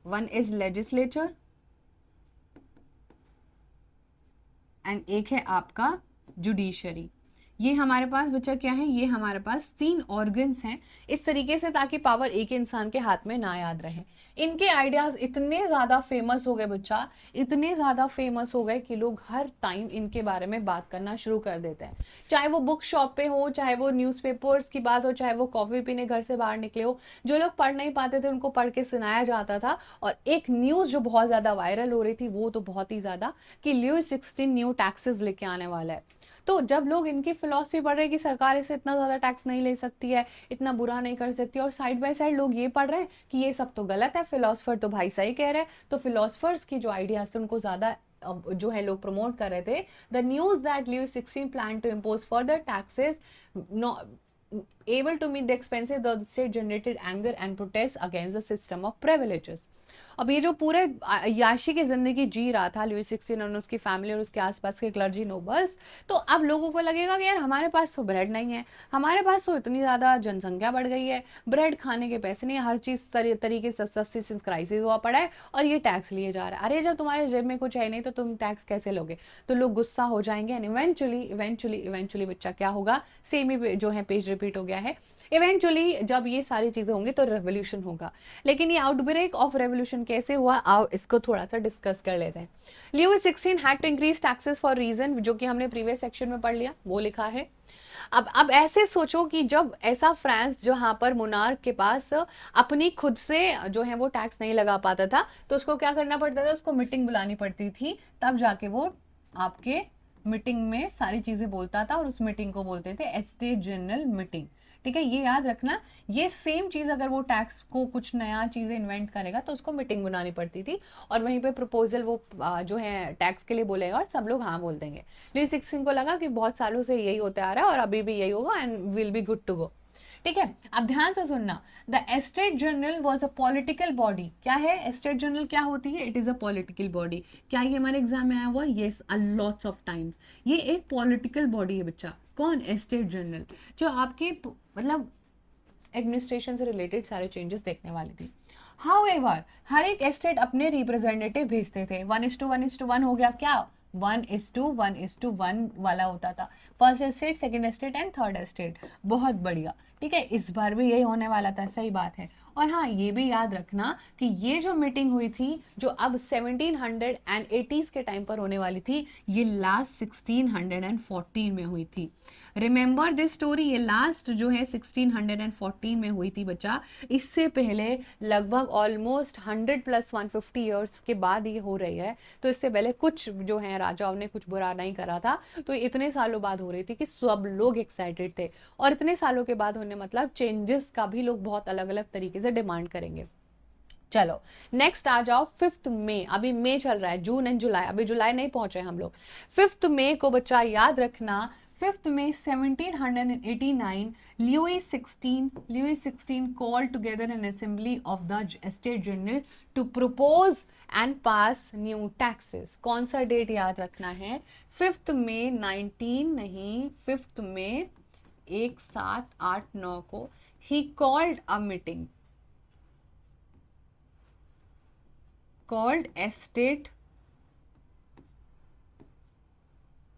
1 is legislature, and एक है आपका जुडिशरी। ये हमारे पास बच्चा क्या है, ये हमारे पास 3 ऑर्गन्स हैं इस तरीके से, ताकि पावर एक इंसान के हाथ में ना याद रहे। इनके आइडियाज इतने ज़्यादा फेमस हो गए बच्चा, इतने ज़्यादा फेमस हो गए कि लोग हर टाइम इनके बारे में बात करना शुरू कर देते हैं। चाहे वो बुक शॉप पे हो, चाहे वो न्यूज़पेपर्स की बात हो, चाहे वो कॉफ़ी पीने घर से बाहर निकले हो, जो लोग पढ़ नहीं पाते थे उनको पढ़ के सुनाया जाता था। और एक न्यूज़ जो बहुत ज़्यादा वायरल हो रही थी, वो तो बहुत ही ज़्यादा, कि लुईस 16 न्यू टैक्सेस लेके आने वाला है। तो जब लोग इनकी फिलॉसफी पढ़ रहे हैं कि सरकार इसे इतना ज़्यादा टैक्स नहीं ले सकती है, इतना बुरा नहीं कर सकती, और साइड बाय साइड लोग ये पढ़ रहे हैं कि ये सब तो गलत है, फिलोसफर तो भाई सही कह रहे हैं, तो फिलोसफर्स की जो आइडियाज थे उनको ज़्यादा जो है लोग प्रमोट कर रहे थे। The news that Louis 16 plan to impose further taxes able to meet the expenses of the state generated anger and protest against the system of privileges। अब ये जो पूरे याशी की जिंदगी जी रहा था लुईस 16 और उसकी फैमिली और उसके आसपास के क्लर्जी नोबल्स, तो अब लोगों को लगेगा कि यार हमारे पास तो ब्रेड नहीं है, हमारे पास तो इतनी ज़्यादा जनसंख्या बढ़ गई है, ब्रेड खाने के पैसे नहीं है, हर चीज़ तरीके से सब्सिस्टेंस क्राइसिस हुआ पड़ा है, और ये टैक्स लिए जा रहा है। अरे जब तुम्हारे जेब में कुछ है नहीं तो तुम टैक्स कैसे लोगे? तो लोग गुस्सा हो जाएंगे, एंड इवेंचुअली बच्चा क्या होगा, सेम ही जो है पेज रिपीट हो गया है। इवेंचुअली जब ये सारी चीज़ें होंगी तो रेवोल्यूशन होगा। लेकिन ये आउटब्रेक ऑफ रेवोल्यूशन कैसे हुआ, आओ इसको थोड़ा सा डिस्कस कर लेते हैं। Louis 16 had to increase taxes for reason, जो कि हमने प्रीवियस सेक्शन में पढ़ लिया, वो लिखा है। अब ऐसे सोचो कि जब ऐसा फ्रांस जहां पर मोनार्क के पास अपनी खुद से जो है वो टैक्स नहीं लगा पाता था, तो उसको क्या करना पड़ता था, उसको मीटिंग बुलानी पड़ती थी, तब जाके वो आपके मीटिंग में सारी चीजें बोलता था, और उस मीटिंग को बोलते थे एस्टेट जनरल मीटिंग। ठीक है, ये याद रखना। ये सेम चीज अगर वो टैक्स को कुछ नया चीजें इन्वेंट करेगा तो उसको मीटिंग बुलानी पड़ती थी, और वहीं पे प्रपोजल वो जो है टैक्स के लिए बोलेगा, और सब लोग हाँ बोल देंगे। लुईस 16 को लगा कि बहुत सालों से यही होता आ रहा है और अभी भी यही होगा, and will be good to go. ठीक है, अब ध्यान से सुनना। The estate general was a political body. क्या है एस्टेट जनरल, क्या होती है? It is a political body. क्या ये हमारे एग्जाम में आया हुआ? Yes, a lots of times. ये एक पॉलिटिकल बॉडी है बच्चा। कौन? एस्टेट जनरल, जो आपके मतलब एडमिनिस्ट्रेशन से रिलेटेड सारे चेंजेस देखने वाली थी। हाउएवर हर एक एस्टेट अपने रिप्रेजेंटेटिव भेजते थे। 1:1:1 हो गया क्या? 1:1:1 वाला होता था। First estate, second estate and third estate. बहुत बढ़िया। ठीक है, इस बार भी यही होने वाला था, सही बात है। और हाँ, ये भी याद रखना कि ये जो मीटिंग हुई थी, जो अब 1780s के टाइम पर होने वाली थी, ये लास्ट 1614 में हुई थी। रिमेंबर दिस स्टोरी, ये लास्ट जो है 1614 में हुई थी बच्चा। इससे पहले लगभग ऑलमोस्ट 100 + 150 ईयर्स के बाद ये हो रही है, तो इससे पहले कुछ जो है राजाओं ने कुछ बुरा नहीं करा था, तो इतने सालों बाद हो रही थी कि सब लोग एक्साइटेड थे, और इतने सालों के बाद होने मतलब चेंजेस का भी लोग बहुत अलग अलग तरीके से डिमांड करेंगे। चलो नेक्स्ट आ जाओ 5 मई। अभी मई चल रहा है, जून एंड जुलाई, अभी जुलाई नहीं पहुंचे हम लोग। 5 मई को बच्चा याद रखना, 5 मई 1789, Louis 16 called together an assembly of the Estate General to propose and pass new taxes। कौन सा डेट याद रखना है? 5 मई 19 नहीं, 5 मई 1789 को he called a meeting. Called estate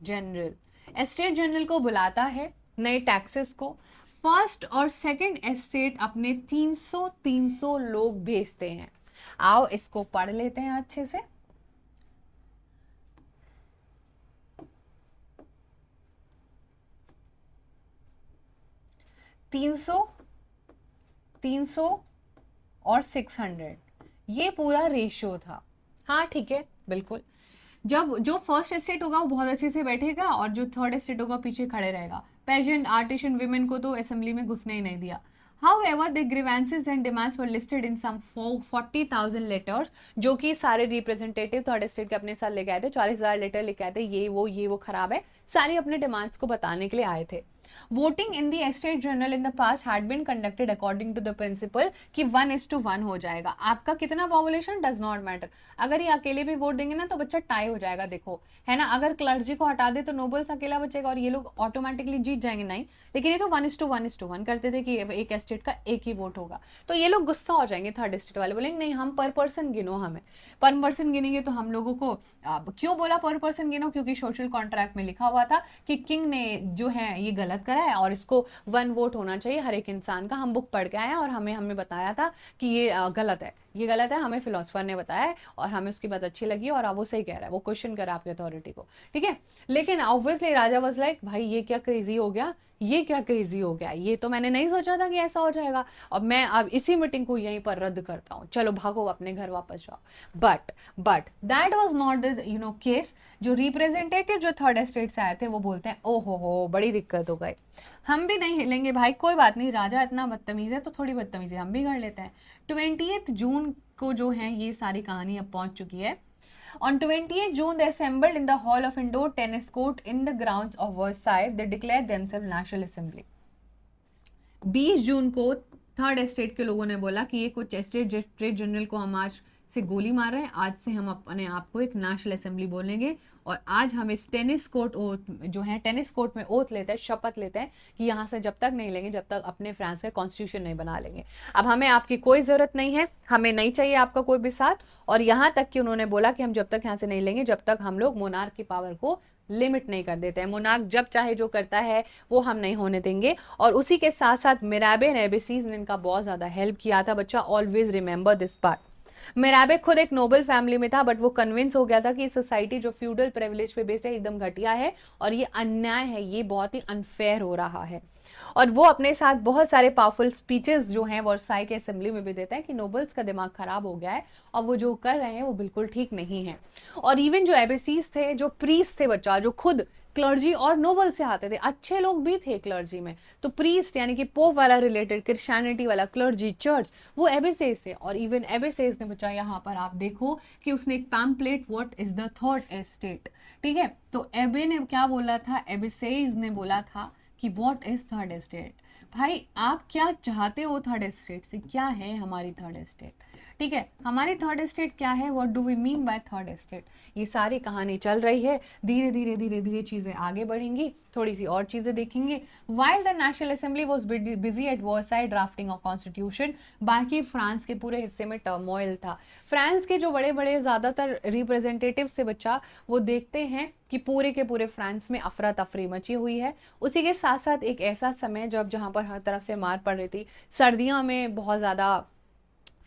general. Estate general को बुलाता है नए टैक्सेस को। फर्स्ट और सेकंड एस्टेट अपने 300 लोग भेजते हैं। आओ इसको पढ़ लेते हैं अच्छे से। 300 और 600 ये पूरा रेशियो था। हाँ ठीक है, बिल्कुल। जब जो फर्स्ट एस्टेट होगा वो बहुत अच्छे से बैठेगा और जो थर्ड एस्टेट होगा पीछे खड़े रहेगा। पेजेंट, आर्टिशन, विमेन को तो असेंबली में घुसने ही नहीं दिया। However, the grievances and demands were listed in some 40,000 letters, जो कि सारे रिप्रेजेंटेटिव थर्ड स्टेट के अपने साथ लेके आए थे। 40,000 लेटर लेके आए थे, ये वो खराब है, सारी अपने डिमांड्स को बताने के लिए आए थे। Voting in the estate general in the past had been conducted according to the principle कि 1:1 हो जाएगा। आपका कितना पॉपुलेशन डज नॉट मैटर। अगर ये अकेले भी वोट देंगे ना तो बच्चा टाई हो जाएगा, देखो है ना। अगर क्लर्जी को हटा दे तो नोबल्स अकेला बचेगा और ये लोग ऑटोमेटिकली जीत जाएंगे। नहीं, लेकिन ये तो 1:1 करते थे कि एक एस्टेट का एक ही वोट होगा। तो ये लोग गुस्सा हो जाएंगे, थर्ड एस्टेट वाले बोलेंगे नहीं हम पर पर्सन गिनो, हमें पर पर्सन गिनेंगे तो हम लोगों को क्यों बोला पर पर्सन गिनो, क्योंकि सोशल कॉन्ट्रैक्ट में लिखा हुआ था कि किंग ने जो है ये गलत करा है और इसको 1 वोट होना चाहिए हर एक इंसान का। हम बुक पढ़ के आए हैं और हमें बताया था कि ये गलत है, ये गलत है, हमें फिलोसफर ने बताया है और हमें उसकी बात अच्छी लगी और अब वो सही कह रहा है, वो क्वेश्चन करा आपकी अथॉरिटी को, ठीक है। लेकिन ऑब्वियसली राजा वाज लाइक भाई ये क्या क्रेजी हो गया, ये क्या क्रेजी हो गया, ये तो मैंने नहीं सोचा था कि ऐसा हो जाएगा। और मैं अब इसी मीटिंग को यहीं पर रद्द करता हूँ, चलो भागो अपने घर वापस जाओ। But that was not the case. जो रिप्रेजेंटेटिव जो थर्ड एस्टेट से आए थे वो बोलते हैं ओहो हो बड़ी दिक्कत हो गई, हम भी नहीं हिलेंगे भाई, कोई बात नहीं, राजा इतना बदतमीज है तो थोड़ी बदतमीजी हम भी कर लेते हैं। 20 जून को जो है ये सारी कहानी अब पहुंच चुकी है। On 28 June, they assembled in the hall of indoor tennis court in the grounds of Versailles. They declared themselves National Assembly. 20 जून को थर्ड एस्टेट के लोगों ने बोला कि ये कुछ एस्टेट जनरल को हम आज से गोली मार रहे हैं, आज से हम अपने आप को एक नेशनल असेंबली बोलेंगे और आज हम इस टेनिस कोर्ट जो है टेनिस कोर्ट में ओथ लेते हैं, शपथ लेते हैं कि यहाँ से जब तक नहीं लेंगे, जब तक अपने फ्रांस का कॉन्स्टिट्यूशन नहीं बना लेंगे। अब हमें आपकी कोई ज़रूरत नहीं है, हमें नहीं चाहिए आपका कोई भी साथ। और यहाँ तक कि उन्होंने बोला कि हम जब तक यहाँ से नहीं लेंगे जब तक हम लोग मोनार्क की पावर को लिमिट नहीं कर देते हैं। मोनार्क जब चाहे जो करता है वो हम नहीं होने देंगे। और उसी के साथ साथ मिराबे नेबेसीज ने इनका बहुत ज़्यादा हेल्प किया था। बच्चा ऑलवेज रिमेंबर दिस पार्ट। मिराबे खुद एक नोबल फैमिली में था बट वो कन्विंस हो गया था कि सोसाइटी जो फ्यूडल प्रिविलेज पे बेस्ड है एकदम घटिया है और ये अन्याय है, ये बहुत ही अनफेयर हो रहा है। और वो अपने साथ बहुत सारे पावरफुल स्पीचेस जो हैं वर्साई के असेंबली में भी देते हैं कि नोबल्स का दिमाग खराब हो गया है और वो जो कर रहे हैं वो बिल्कुल ठीक नहीं है। और इवन जो एबेसीज थे, जो प्रीस्ट थे बच्चा, जो खुद क्लर्जी और नोबल से आते थे, अच्छे लोग भी थे क्लर्जी में, तो प्रीस्ट यानी कि पोप वाला रिलेटेड क्रिश्चियनिटी वाला क्लर्जी चर्च वो एबेसेस से। और इवन एबेसेस ने बच्चा यहाँ पर आप देखो कि उसने एक pamphlet what is the third estate, ठीक है। तो एबे ने क्या बोला था, एबेसेस ने बोला था कि व्हाट इज थर्ड एस्टेट। भाई आप क्या चाहते हो थर्ड एस्टेट से, क्या है हमारी थर्ड एस्टेट, ठीक है, हमारी थर्ड एस्टेट क्या है, what do we mean by third estate. ये सारी कहानी चल रही है, धीरे धीरे धीरे धीरे चीजें आगे बढ़ेंगी, थोड़ी सी और चीजें देखेंगे। While the national assembly was busy at Versailles drafting of constitution, बाकी फ्रांस के पूरे हिस्से में टर्मोइल था। फ्रांस के जो बड़े बड़े ज्यादातर रिप्रेजेंटेटिव से बच्चा वो देखते हैं कि पूरे के पूरे फ्रांस में अफरा तफरी मची हुई है। उसी के साथ साथ एक ऐसा समय जहाँ पर हर तरफ से मार पड़ रही थी, सर्दियों में बहुत ज़्यादा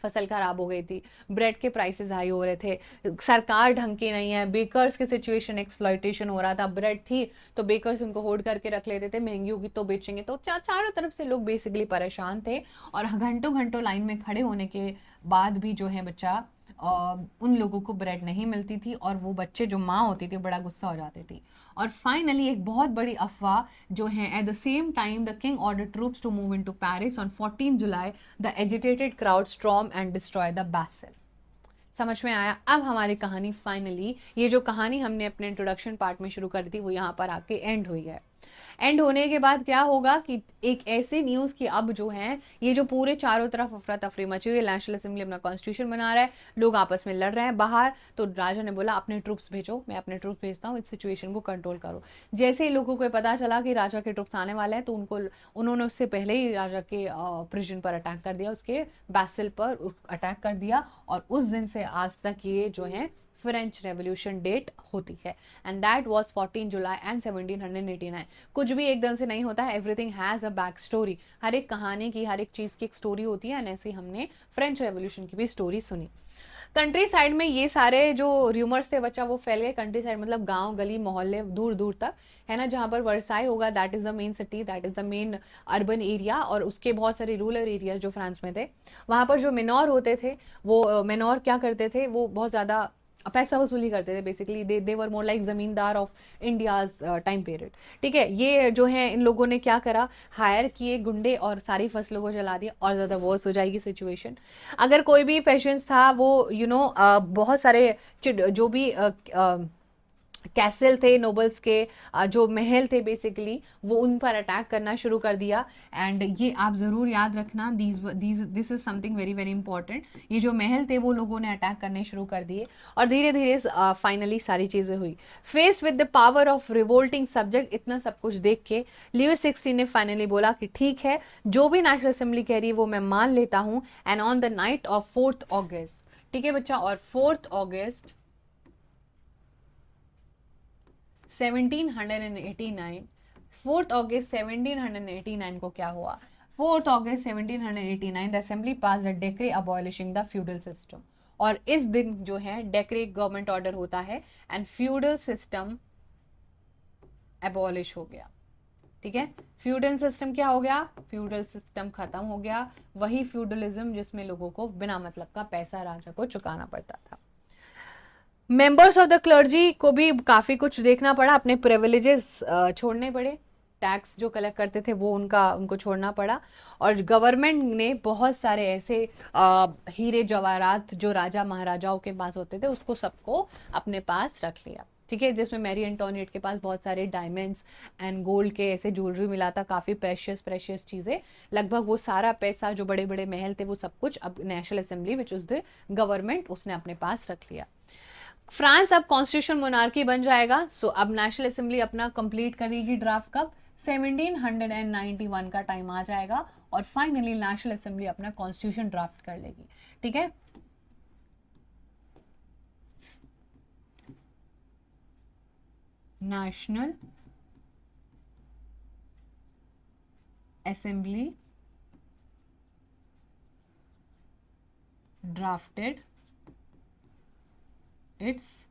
फसल खराब हो गई थी, ब्रेड के प्राइसेस हाई हो रहे थे, सरकार ढंग की नहीं है, बेकर्स की सिचुएशन एक्सप्लॉइटेशन हो रहा था। ब्रेड थी तो बेकर्स उनको होल्ड करके रख लेते थे, महंगी होगी तो बेचेंगे, तो चारों तरफ से लोग बेसिकली परेशान थे। और घंटों घंटों लाइन में खड़े होने के बाद भी जो है बच्चा उन लोगों को ब्रेड नहीं मिलती थी और वो बच्चे जो माँ होती थी बड़ा गुस्सा हो जाती थी। और फाइनली एक बहुत बड़ी अफवाह जो है, at the same time the king order troops to move into Paris on 14 July, the agitated crowd storm and destroy the Bastille. समझ में आया। अब हमारी कहानी फाइनली, ये जो कहानी हमने अपने इंट्रोडक्शन पार्ट में शुरू करी थी वो यहाँ पर आके एंड हुई है। एंड होने के बाद क्या होगा कि एक ऐसे न्यूज़ की अब जो है ये जो पूरे चारों तरफ अफरा तफरी मची हुई है, नेशनल असेंबली अपना कॉन्स्टिट्यूशन बना रहा है, लोग आपस में लड़ रहे हैं बाहर, तो राजा ने बोला अपने ट्रूप्स भेजो, मैं अपने ट्रूप्स भेजता हूँ, इस सिचुएशन को कंट्रोल करो। जैसे ही लोगों को पता चला कि राजा के ट्रूप्स आने वाले हैं, तो उन्होंने उससे पहले ही राजा के प्रिजन पर अटैक कर दिया, उसके बैसल पर अटैक कर दिया, और उस दिन से आज तक ये जो है फ्रेंच रेवोल्यूशन डेट होती है, and that was 14 July and 1789। कुछ भी एकदम से नहीं होता है, everything has a back story, हर एक कहानी की, हर एक चीज की एक स्टोरी होती है, एंड ऐसे हमने फ्रेंच रेवोल्यूशन की भी स्टोरी सुनी। कंट्री साइड में ये सारे जो र्यूमर्स थे बच्चा वो फैल गए, कंट्री साइड मतलब गांव गली मोहल्ले दूर दूर तक, है ना, जहां पर वर्साई होगा, that is the main city, that is the main urban area, और उसके बहुत सारे रूरल एरियाज जो फ्रांस में थे, वहां पर जो मेनोर होते थे, वो मेनोर क्या करते थे, वो बहुत ज्यादा पैसा वसूली करते थे, basically they were more like जमींदार ऑफ इंडियाज टाइम पीरियड। ठीक है, ये जो है इन लोगों ने क्या करा, हायर किए गुंडे और सारी फसलों को जला दिया, और ज़्यादा वर्स हो जाएगी सिचुएशन। अगर कोई भी पेशेंट्स था वो बहुत सारे जो भी कैसल थे नोबल्स के, जो महल थे बेसिकली, वो उन पर अटैक करना शुरू कर दिया। एंड ये आप ज़रूर याद रखना, this is something very very important, ये जो महल थे वो लोगों ने अटैक करने शुरू कर दिए, और धीरे धीरे फाइनली सारी चीज़ें हुई। Face with the power of revolting subject, इतना सब कुछ देख के लियो 16 ने फाइनली बोला कि ठीक है, जो भी नेशनल असेंबली कह रही है वो मैं मान लेता हूँ। And on the night of 4th अगस्त, ठीक है बच्चा, और 4th अगस्त 1789, 4th अगस्त 1789 को क्या हुआ, 4th August 1789 the assembly pass the decree abolishing the feudal system, और इस दिन जो है डेक्रे गवर्नमेंट ऑर्डर होता है, एंड फ्यूडल सिस्टम एबॉलिश हो गया। ठीक है, फ्यूडल सिस्टम क्या हो गया, फ्यूडल सिस्टम खत्म हो गया, वही फ्यूडलिज्म जिसमें लोगों को बिना मतलब का पैसा राजा को चुकाना पड़ता था। मेंबर्स ऑफ द क्लर्जी को भी काफ़ी कुछ देखना पड़ा, अपने प्रिविलेजेस छोड़ने पड़े, टैक्स जो कलेक्ट करते थे वो उनको छोड़ना पड़ा, और गवर्नमेंट ने बहुत सारे ऐसे हीरे जवाहरात जो राजा महाराजाओं के पास होते थे उसको सबको अपने पास रख लिया। ठीक है, जिसमें मैरी एंटोनिएट के पास बहुत सारे डायमंड्स एंड गोल्ड के ऐसे ज्वेलरी मिला था, काफ़ी प्रेशियस चीज़ें, लगभग वो सारा पैसा जो बड़े बड़े महल थे वो सब कुछ अब national assembly which is the government उसने अपने पास रख लिया। फ्रांस अब कॉन्स्टिट्यूशन मोनार्की बन जाएगा। सो अब नेशनल असेंबली अपना कंप्लीट करेगी ड्राफ्ट कब, 1791 का टाइम आ जाएगा, और फाइनली नेशनल असेंबली अपना कॉन्स्टिट्यूशन ड्राफ्ट कर लेगी। ठीक है, national assembly drafted its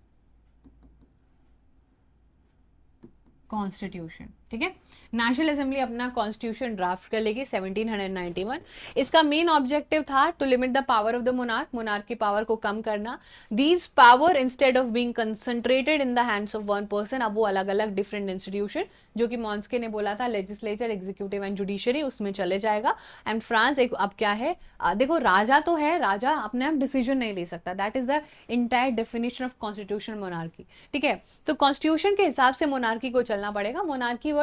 constitution. ठीक है, नेशनल असेंबली अपना कॉन्स्टिट्यूशन ड्राफ्ट कर लेगी 1791। इसका मेन ऑब्जेक्टिव था to limit the power of the monarch, monarch की पावर को कम करना। These power instead of being concentrated in the hands of one person, अब वो अलग अलग डिफरेंट इंस्टीट्यूशन, जो कि मॉन्स्के ने बोला था लेजिस्लेचर, एग्जीक्यूटिव एंड जुडिशरी, उसमें चले जाएगा। एंड फ्रांस एक अब क्या है, देखो राजा तो है, राजा अपने आप डिसीजन नहीं ले सकता, that is the entire definition of constitution monarchy. ठीक है, तो कॉन्स्टिट्यूशन के हिसाब से मोनार्की को चलना पड़ेगा। Monarchy word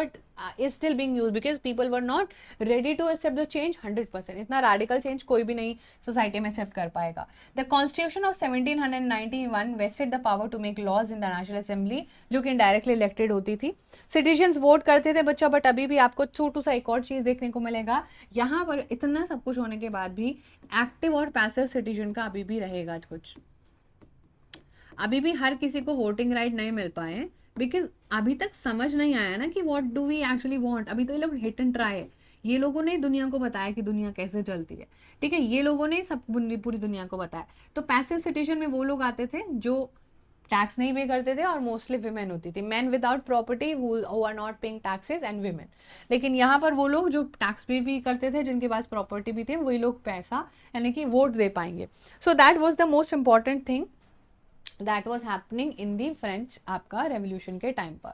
is still being used because people were not ready to accept the change 100%, इतना radical change कोई भी नहीं सोसाइटी में एक्सेप्ट कर पाएगा। The Constitution of 1791 vested the power to make laws in the National Assembly, जो कि indirectly elected होती थी। सिटीजन्स वोट करते थे बच्चा, बट अभी भी आपको छोटू सा एक और चीज देखने को मिलेगा, यहाँ पर इतना सब कुछ होने के बाद भी एक्टिव और पैसिव सिटीजन का अभी भी रहेगा कुछ, अभी भी हर किसी को वोटिंग राइट नहीं मिल पाए, बिकॉज अभी तक समझ नहीं आया ना कि what do we actually want. अभी तो ये लोग हिट एंड ट्राई है, ये लोगों ने दुनिया को बताया कि दुनिया कैसे चलती है। ठीक है, ये लोगों ने सब पूरी दुनिया को बताया। तो पैसिव सिटीजन में वो लोग आते थे जो टैक्स नहीं पे करते थे, और मोस्टली विमेन होती थी, man without property who are not paying taxes and women. लेकिन यहाँ पर वो लोग जो टैक्स पे भी करते थे, जिनके पास प्रॉपर्टी भी थे, वही लोग पैसा यानी कि वोट दे पाएंगे। So that was the most important thing that was happening in the French आपका रेवोल्यूशन के टाइम पर।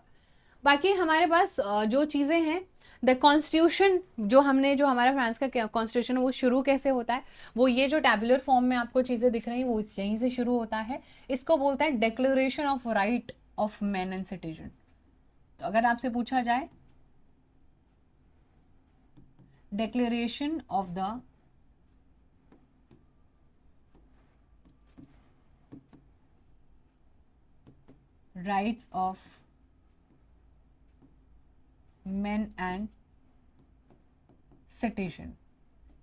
बाकी हमारे पास जो चीज़ें हैं, द कॉन्स्टिट्यूशन जो हमारा फ्रांस का कॉन्स्टिट्यूशन वो शुरू कैसे होता है, वो ये जो टैबुलर फॉर्म में आपको चीज़ें दिख रही हैं वो यहीं से शुरू होता है। इसको बोलते हैं declaration of right of man and citizen. तो अगर आपसे पूछा जाए declaration of the rights of men and citizen.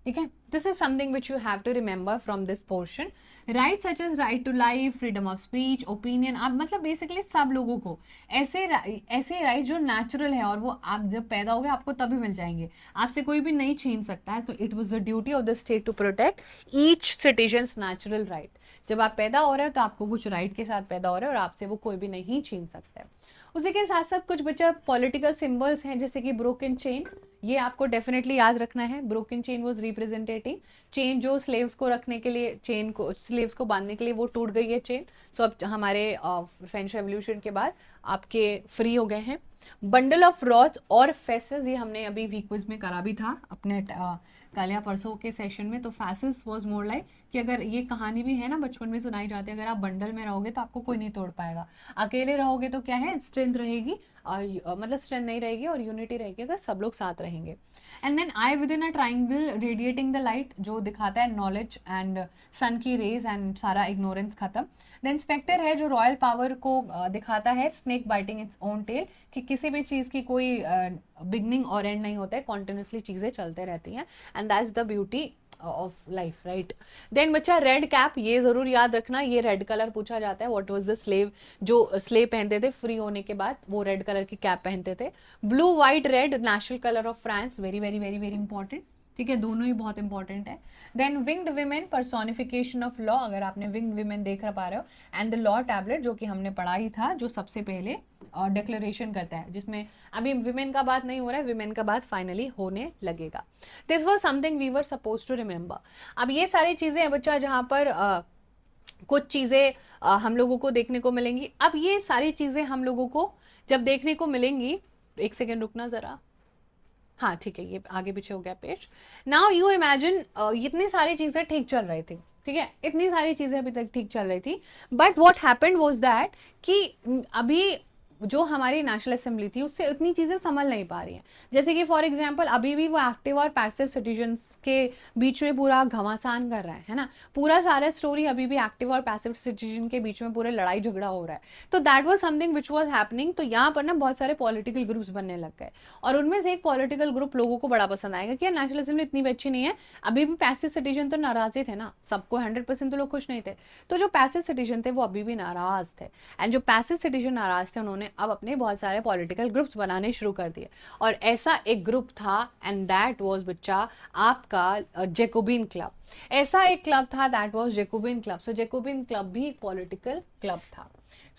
ठीक है, this is something which you have to remember from this portion. Right such as right to life, freedom of speech, opinion. आप मतलब basically सब लोगों को ऐसे राइट जो natural है और वो आप जब पैदा हो गए आपको तभी मिल जाएंगे, आपसे कोई भी नहीं छीन सकता है. तो it was the duty of the state to protect each citizens natural right. जब आप पैदा हो रहे हो तो आपको कुछ राइट के साथ पैदा हो रहे हो और आपसे वो कोई भी नहीं छीन सकता है. उसी के साथ साथ कुछ बच्चा पॉलिटिकल सिंबल्स हैं जैसे कि ब्रोकन चेन. ये आपको डेफिनेटली याद रखना है. Broken chain was representing chain जो स्लेव्स को रखने के लिए, चेन को स्लेव्स को बांधने के लिए वो टूट गई है चेन. सो अब हमारे फ्रेंच रेवोल्यूशन के बाद आपके फ्री हो गए हैं. बंडल ऑफ रॉड्स और फेसेस, ये हमने अभी वीक क्विज में करा भी था अपने कल या परसों के सेशन में. तो फैसेस वाज मोर लाइक कि अगर ये कहानी भी है ना बचपन में सुनाई जाती है, अगर आप बंडल में रहोगे तो आपको कोई नहीं तोड़ पाएगा. अकेले रहोगे तो क्या है, स्ट्रेंथ रहेगी, मतलब स्ट्रेंथ नहीं रहेगी और यूनिटी रहेगी अगर सब लोग साथ रहेंगे. And then eye with in a triangle radiating the light, जो दिखाता है नॉलेज एंड सन की रेज एंड सारा इग्नोरेंस खत्म. देन स्पेक्टर है जो रॉयल पावर को दिखाता है. Snake biting its own tail, कि किसी भी चीज़ की कोई बिगनिंग और एंड नहीं होता है, कॉन्टिन्यूसली चीज़ें चलते रहती हैं. And that's the beauty of life, right. Then बच्चा रेड कैप, ये जरूर याद रखना, ये रेड कलर पूछा जाता है. व्हाट वाज द स्लेव, जो स्लेव पहनते थे फ्री होने के बाद वो रेड कलर की कैप पहनते थे. Blue white red national colour of France, very very very very important. ठीक है, दोनों ही बहुत इंपॉर्टेंट है. Then winged women, personification of law, अगर आपने विंग्ड विमेन देख पा रहे हो. एंड द लॉ टैबलेट, जो कि हमने पढ़ा ही था, जो सबसे पहले डिक्लेरेशन करता है, जिसमें अभी विमेन का बात नहीं हो रहा है, विमेन का बात फाइनली होने लगेगा. This was something we were suppose to remember. अब ये सारी चीजें हैं बच्चा जहाँ पर कुछ चीजें हम लोगों को देखने को मिलेंगी. अब ये सारी चीजें हम लोगों को जब देखने को मिलेंगी, एक सेकेंड रुकना जरा. हाँ ठीक है, ये आगे पीछे हो गया पेज. नाउ यू इमेजिन इतनी सारी चीजें ठीक चल रही थी. ठीक है, इतनी सारी चीजें अभी तक ठीक चल रही थी. But what happened was that कि अभी जो हमारी नेशनल असेंबली थी उससे इतनी चीजें संभल नहीं पा रही हैं. जैसे कि फॉर एग्जांपल अभी भी वो एक्टिव और पैसिव सिटीजन्स के बीच में पूरा घमासान कर रहा है ना. पूरा सारा स्टोरी अभी भी एक्टिव और पैसिव सिटीजन के बीच में पूरे लड़ाई झगड़ा हो रहा है. तो that was something which was happening. तो यहाँ पर ना बहुत सारे पॉलिटिकल ग्रुप्स बनने लग गए और उनमें से एक पॉलिटिकल ग्रुप लोगों को बड़ा पसंद आएगा कि यार नेशनल असेंबली इतनी भी अच्छी नहीं है. अभी भी पैसिव सिटीजन तो नाराज ही थे ना, सबको 100% तो लोग खुश नहीं थे. तो जो पैसिव सिटीजन थे वो अभी भी नाराज थे. एंड जो पैसिव सिटीजन नाराज थे उन्होंने अब अपने बहुत सारे पॉलिटिकल ग्रुप्स बनाने शुरू कर दिए. और ऐसा एक ग्रुप था एंड दैट वाज बच्चा आपका जैकोबिन क्लब. ऐसा एक क्लब था, that was Jacobin club. So Jacobin club भी एक पॉलिटिकल क्लब था.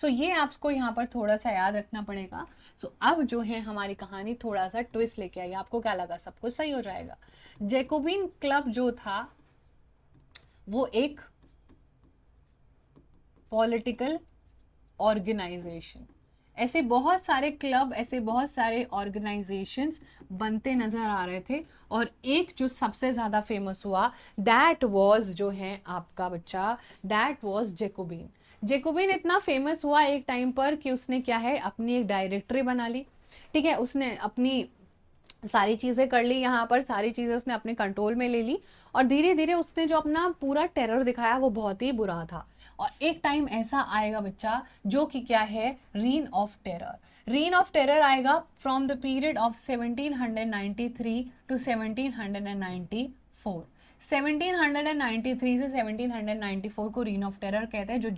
सो ये आपको यहाँ पर थोड़ा सा याद रखना पड़ेगा. सो अब जो है हमारी कहानी थोड़ा सा ट्विस्ट लेके आई. आपको क्या लगा सब कुछ सही हो जाएगा? जैकोबिन क्लब जो था वो एक पॉलिटिकल ऑर्गेनाइजेशन. ऐसे बहुत सारे क्लब, ऐसे बहुत सारे ऑर्गेनाइजेशंस बनते नजर आ रहे थे और एक जो सबसे ज़्यादा फेमस हुआ दैट वाज जो है आपका बच्चा, दैट वाज जैकोबिन. जैकोबिन इतना फेमस हुआ एक टाइम पर कि उसने क्या है अपनी एक डायरेक्टरी बना ली. ठीक है, उसने अपनी सारी चीज़ें कर ली, यहाँ पर सारी चीज़ें उसने अपने कंट्रोल में ले ली और धीरे धीरे उसने जो अपना पूरा टेरर दिखाया वो बहुत ही बुरा था. और एक टाइम ऐसा आएगा बच्चा जो कि क्या है, reign of terror. Reign of terror आएगा from the period of 1793 to 1794. 1793 से 1794 को रीन ऑफ टेरर कहते हैं. जो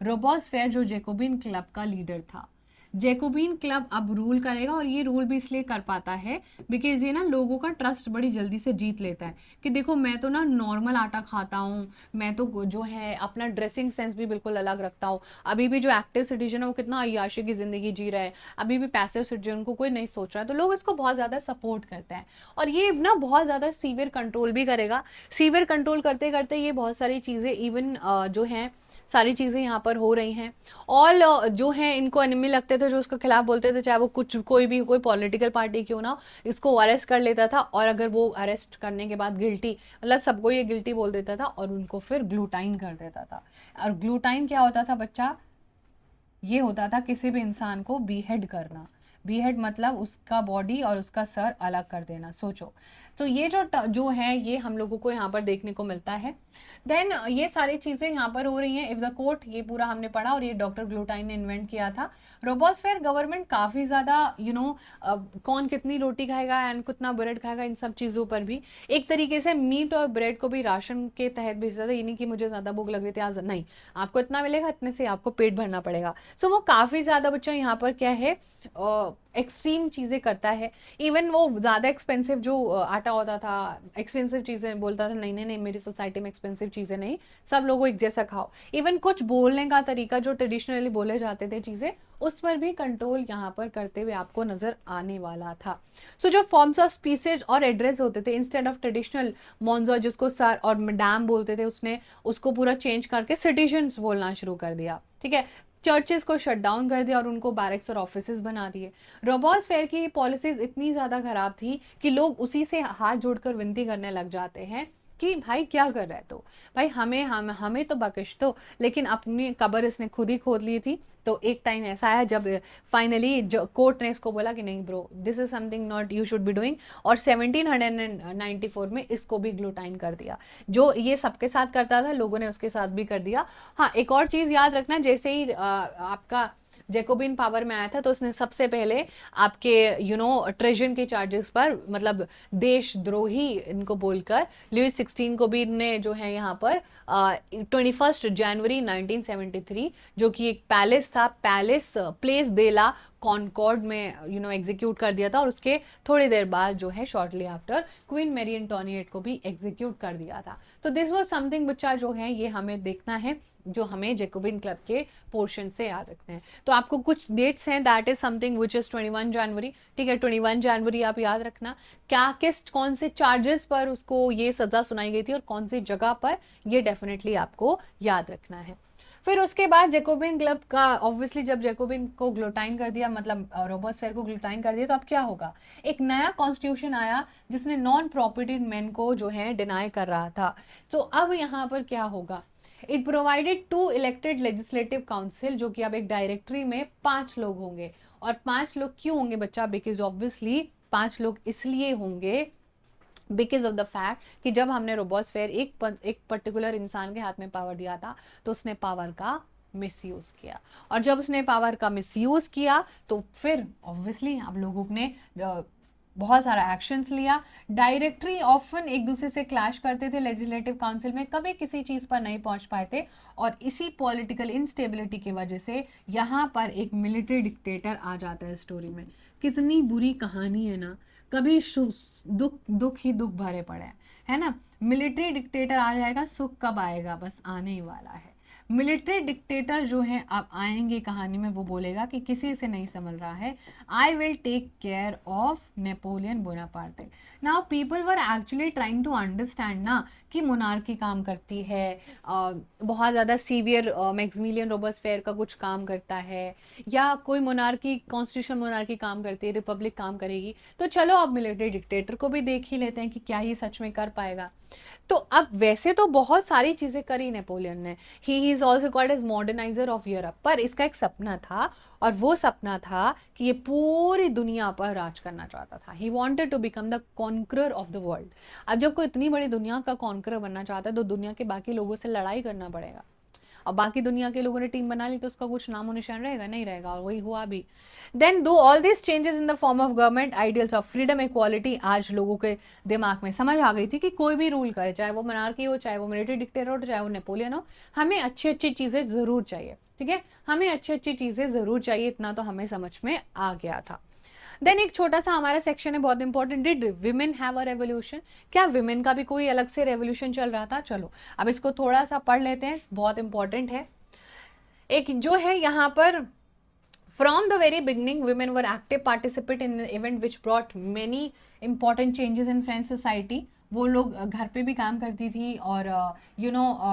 रोबोस्फेयर जो जैकोबिन क्लब का लीडर था, जैकोबिन क्लब अब रूल करेगा. और ये रूल भी इसलिए कर पाता है बिकॉज ये ना लोगों का ट्रस्ट बड़ी जल्दी से जीत लेता है कि देखो मैं तो ना नॉर्मल आटा खाता हूँ, मैं तो जो है अपना ड्रेसिंग सेंस भी बिल्कुल अलग रखता हूँ. अभी भी जो एक्टिव सिटीजन है वो कितना अय्याशी की जिंदगी जी रहा है, अभी भी पैसिव सिटीजन को कोई नहीं सोच रहा है. तो लोग इसको बहुत ज़्यादा सपोर्ट करते हैं और ये ना बहुत ज़्यादा सीवियर कंट्रोल भी करेगा. सीवियर कंट्रोल करते करते ये बहुत सारी चीज़ें इवन जो हैं सारी चीज़ें यहाँ पर हो रही हैं. ऑल जो है इनको एनिमी लगते थे, जो उसके खिलाफ बोलते थे, चाहे वो कुछ कोई भी कोई पॉलिटिकल पार्टी क्यों ना, इसको अरेस्ट कर लेता था. और अगर वो अरेस्ट करने के बाद गिल्टी, मतलब सबको ये गिल्टी बोल देता था और उनको फिर ग्लूटाइन कर देता था. और ग्लूटाइन क्या होता था बच्चा? ये होता था किसी भी इंसान को बीहेड करना. बीहेड मतलब उसका बॉडी और उसका सर अलग कर देना, सोचो। तो ये जो है ये हम लोगों को यहाँ पर देखने को मिलता है। देन ये सारी चीज़ें यहाँ पर हो रही हैं। इफ द कोर्ट, ये पूरा हमने पढ़ा और ये डॉक्टर ग्लूटाइन ने इन्वेंट किया था। रोबोस्फेयर गवर्नमेंट काफ़ी ज़्यादा कौन कितनी रोटी खाएगा एंड कितना ब्रेड खाएगा, इन सब चीज़ों पर भी एक तरीके से मीट और ब्रेड को भी राशन के तहत भेजा था। ये नहीं कि मुझे ज़्यादा भूख लग रही थी आज, नहीं, आपको इतना मिलेगा, इतने से आपको पेट भरना पड़ेगा। सो वो काफ़ी ज़्यादा बच्चा यहाँ पर क्या है, एक्सट्रीम चीज़ें करता है। इवन वो ज़्यादा एक्सपेंसिव जो आटा होता था, एक्सपेंसिव चीज़ें बोलता था, नहीं नहीं नहीं, मेरी सोसाइटी में एक्सपेंसिव चीज़ें नहीं, सब लोगों एक जैसा खाओ। इवन कुछ बोलने का तरीका जो ट्रेडिशनली बोले जाते थे चीज़ें, उस पर भी कंट्रोल यहाँ पर करते हुए आपको नजर आने वाला था। सो जो फॉर्म्स ऑफ स्पीसीज और एड्रेस होते थे, इंस्टेड ऑफ ट्रेडिशनल मॉन्जर जिसको सर और मैडम बोलते थे, उसने उसको पूरा चेंज करके सिटीजन्स बोलना शुरू कर दिया, ठीक है। चर्चेस को शट डाउन कर दिया और उनको बैरक्स और ऑफिसेज बना दिए। रोबोस्फेयर की पॉलिसीज इतनी ज़्यादा खराब थी कि लोग उसी से हाथ जोड़कर विनती करने लग जाते हैं कि भाई क्या कर रहा है, तो भाई हमें तो बख्श दो। लेकिन अपनी कब्र इसने खुद ही खोद ली थी। तो एक टाइम ऐसा है जब फाइनली जो कोर्ट ने इसको बोला कि नहीं bro, this is something not you should be doing, और 1794 में इसको भी ग्लूटाइन कर दिया। जो ये सबके साथ करता था, लोगों ने उसके साथ भी कर दिया। हाँ, एक और चीज़ याद रखना, जैसे ही आपका जैकोबिन पावर में आया था तो उसने सबसे पहले आपके ट्रेजन के चार्जेस पर, मतलब देशद्रोही इनको बोलकर, लुइस 16 को भी ने जो है यहाँ पर 21 जनवरी 1973, जो कि एक पैलेस था, प्लेस दे ला कॉनकॉर्ड में एग्जीक्यूट कर दिया था। और उसके थोड़ी देर बाद जो है shortly after queen Mary Antoinette को भी एग्जीक्यूट कर दिया था। तो दिस वाज समथिंग बच्चा जो है ये हमें देखना है, जो हमें जैकोबिन क्लब के पोर्शन से याद रखते हैं। तो आपको कुछ डेट्स हैं, that is something which is 21 जनवरी, ठीक है। 21 जनवरी आप याद रखना, क्या कौन से चार्जेस पर उसको ये सजा सुनाई गई थी और कौन सी जगह पर, ये डेफिनेटली आपको याद रखना है। फिर उसके बाद जैकोबिन क्लब का, ऑब्वियसली जब जैकोबिन को ग्लूटाइन कर दिया, मतलब रोबोस्फेयर को ग्लूटाइन कर दिया, तो अब क्या होगा, एक नया कॉन्स्टिट्यूशन आया जिसने नॉन प्रॉपर्टी मैन को जो है डिनाई कर रहा था। तो अब यहाँ पर क्या होगा, it provided 2 elected legislative council, जो कि अब एक डायरेक्टरी में 5 लोग होंगे। और 5 लोग क्यों होंगे बच्चा, बिकॉज ऑब्वियसली 5 लोग इसलिए होंगे बिकॉज ऑफ द फैक्ट कि जब हमने रोबोस्फेयर एक पर्टिकुलर इंसान के हाथ में पावर दिया था, तो उसने पावर का मिसयूज किया। और जब उसने पावर का मिसयूज किया तो फिर ऑब्वियसली आप लोगों ने बहुत सारा एक्शंस लिया। डायरेक्टरी ऑफन एक दूसरे से क्लैश करते थे, लेजिस्लेटिव काउंसिल में कभी किसी चीज़ पर नहीं पहुंच पाए थे। और इसी पॉलिटिकल इंस्टेबिलिटी की वजह से यहाँ पर एक मिलिट्री डिक्टेटर आ जाता है स्टोरी में। कितनी बुरी कहानी है ना, कभी दुख ही दुख भरे पड़े है ना। मिलिट्री डिक्टेटर आ जाएगा, सुख कब आएगा, बस आने ही वाला है। मिलिट्री डिक्टेटर जो है आप आएंगे कहानी में, वो बोलेगा कि किसी से नहीं संभल रहा है, I will take care of Napoleon Bonaparte. Now people were actually trying to understand ना कि मोनार्की काम करती है, बहुत ज़्यादा सीवियर मैक्सिमिलियन रोबोस्फेयर का कुछ काम करता है, या कोई मोनार्की, कॉन्स्टिट्यूशन मोनार्की काम करती है, रिपब्लिक काम करेगी। तो चलो अब मिलिट्री डिक्टेटर को भी देख ही लेते हैं कि क्या ये सच में कर पाएगा। तो अब वैसे तो बहुत सारी चीजें करी नेपोलियन ने, he is also called as moderniser of Europe, पर इसका एक सपना था, और वो सपना था कि ये पूरी दुनिया पर राज करना चाहता था। He wanted to become the conqueror of the world. अब जब कोई इतनी बड़ी दुनिया का कॉन्करर बनना चाहता है तो दुनिया के बाकी लोगों से लड़ाई करना पड़ेगा। अब बाकी दुनिया के लोगों ने टीम बना ली तो उसका कुछ नामो निशान रहेगा नहीं रहेगा, और वही हुआ भी। Then do all this changes in the form of government ideals of freedom equality, आज लोगों के दिमाग में समझ आ गई थी कि कोई भी रूल करे, चाहे वो मोनार्की हो, चाहे वो मिलिट्री डिक्टेटर हो, चाहे वो नेपोलियन हो, हमें अच्छी अच्छी चीजें जरूर चाहिए, ठीक है, हमें अच्छी अच्छी चीजें जरूर चाहिए, इतना तो हमें समझ में आ गया था। देन एक छोटा सा हमारा सेक्शन है बहुत important, did women have a revolution, क्या विमेन का भी कोई अलग से रेवोल्यूशन चल रहा था। चलो अब इसको थोड़ा सा पढ़ लेते हैं, बहुत इंपॉर्टेंट है। एक जो है यहाँ पर, from the very beginning women were active participant in an event which brought many important changes in French society. वो लोग घर पे भी काम करती थी और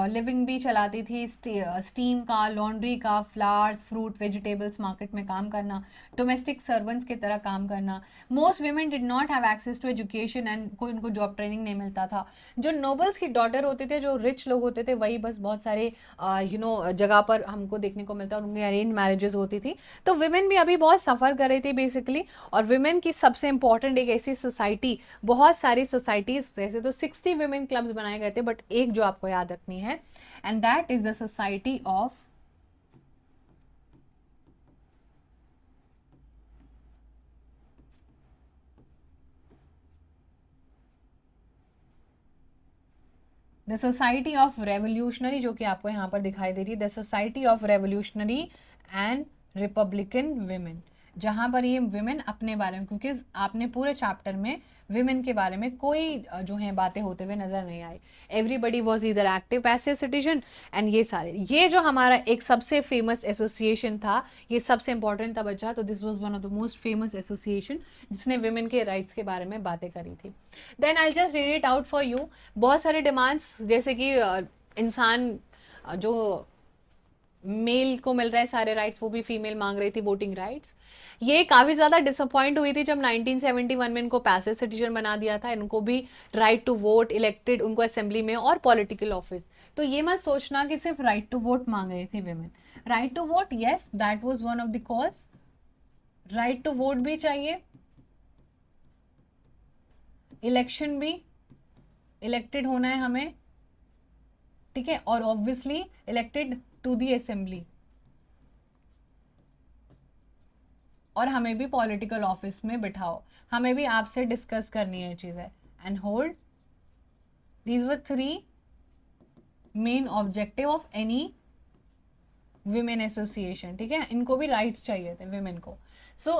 लिविंग भी चलाती थी, स्टीम का, लॉन्ड्री का, फ्लावर्स, फ्रूट, वेजिटेबल्स मार्केट में काम करना, डोमेस्टिक सर्वेंट्स की तरह काम करना। Most women did not have access to education and कोई उनको जॉब ट्रेनिंग नहीं मिलता था। जो नोबल्स की डॉटर होते थे, जो रिच लोग होते थे, वही बस बहुत सारे जगह पर हमको देखने को मिलता है, और उनकी अरेंज मैरिजेस होती थी। तो विमेन भी अभी बहुत सफ़र कर रही थी बेसिकली। और विमेन की सबसे इंपॉर्टेंट एक ऐसी सोसाइटी, बहुत सारी सोसाइटीज, जैसे तो 60 विमेन क्लब्स बनाए गए थे, बट एक जो आपको याद रखनी है, and that is the society of the society of revolutionary, जो कि आपको यहाँ पर दिखाई दे रही है, the society of revolutionary and Republican women, जहाँ पर ये विमेन अपने बारे में, क्योंकि आपने पूरे चैप्टर में विमेन के बारे में कोई जो है बातें होते हुए नजर नहीं आई। एवरीबडी वॉज इधर एक्टिव, पैसिव सिटीजन, एंड ये सारे, ये जो हमारा एक सबसे फेमस एसोसिएशन था, ये सबसे इंपॉर्टेंट था बच्चा, तो this was one of the most famous association जिसने विमेन के राइट्स के बारे में बातें करी थी। Then I just read it out for you. बहुत सारे डिमांड्स, जैसे कि इंसान जो मेल को मिल रहा है सारे राइट्स, वो भी फीमेल मांग रही थी वोटिंग राइट्स। ये काफ़ी ज़्यादा डिसअपॉइंट हुई थी जब 1971 में इनको पैसिव सिटीजन बना दिया था। इनको भी राइट टू वोट, इलेक्टेड उनको असेंबली में और पॉलिटिकल ऑफिस। तो ये मत सोचना कि सिर्फ राइट टू वोट मांग रही थी women. Right to vote, yes, that was one of the cause. Right to vote भी चाहिए, इलेक्शन भी, इलेक्टेड होना है हमें, ठीक है, और obviously elected to the assembly, और हमें भी पॉलिटिकल ऑफिस में बिठाओ, हमें भी आपसे डिस्कस करनी है चीज़ें। And hold, these were 3 main objective of any women association, ठीक है। इनको भी राइट्स चाहिए थे विमेन को। सो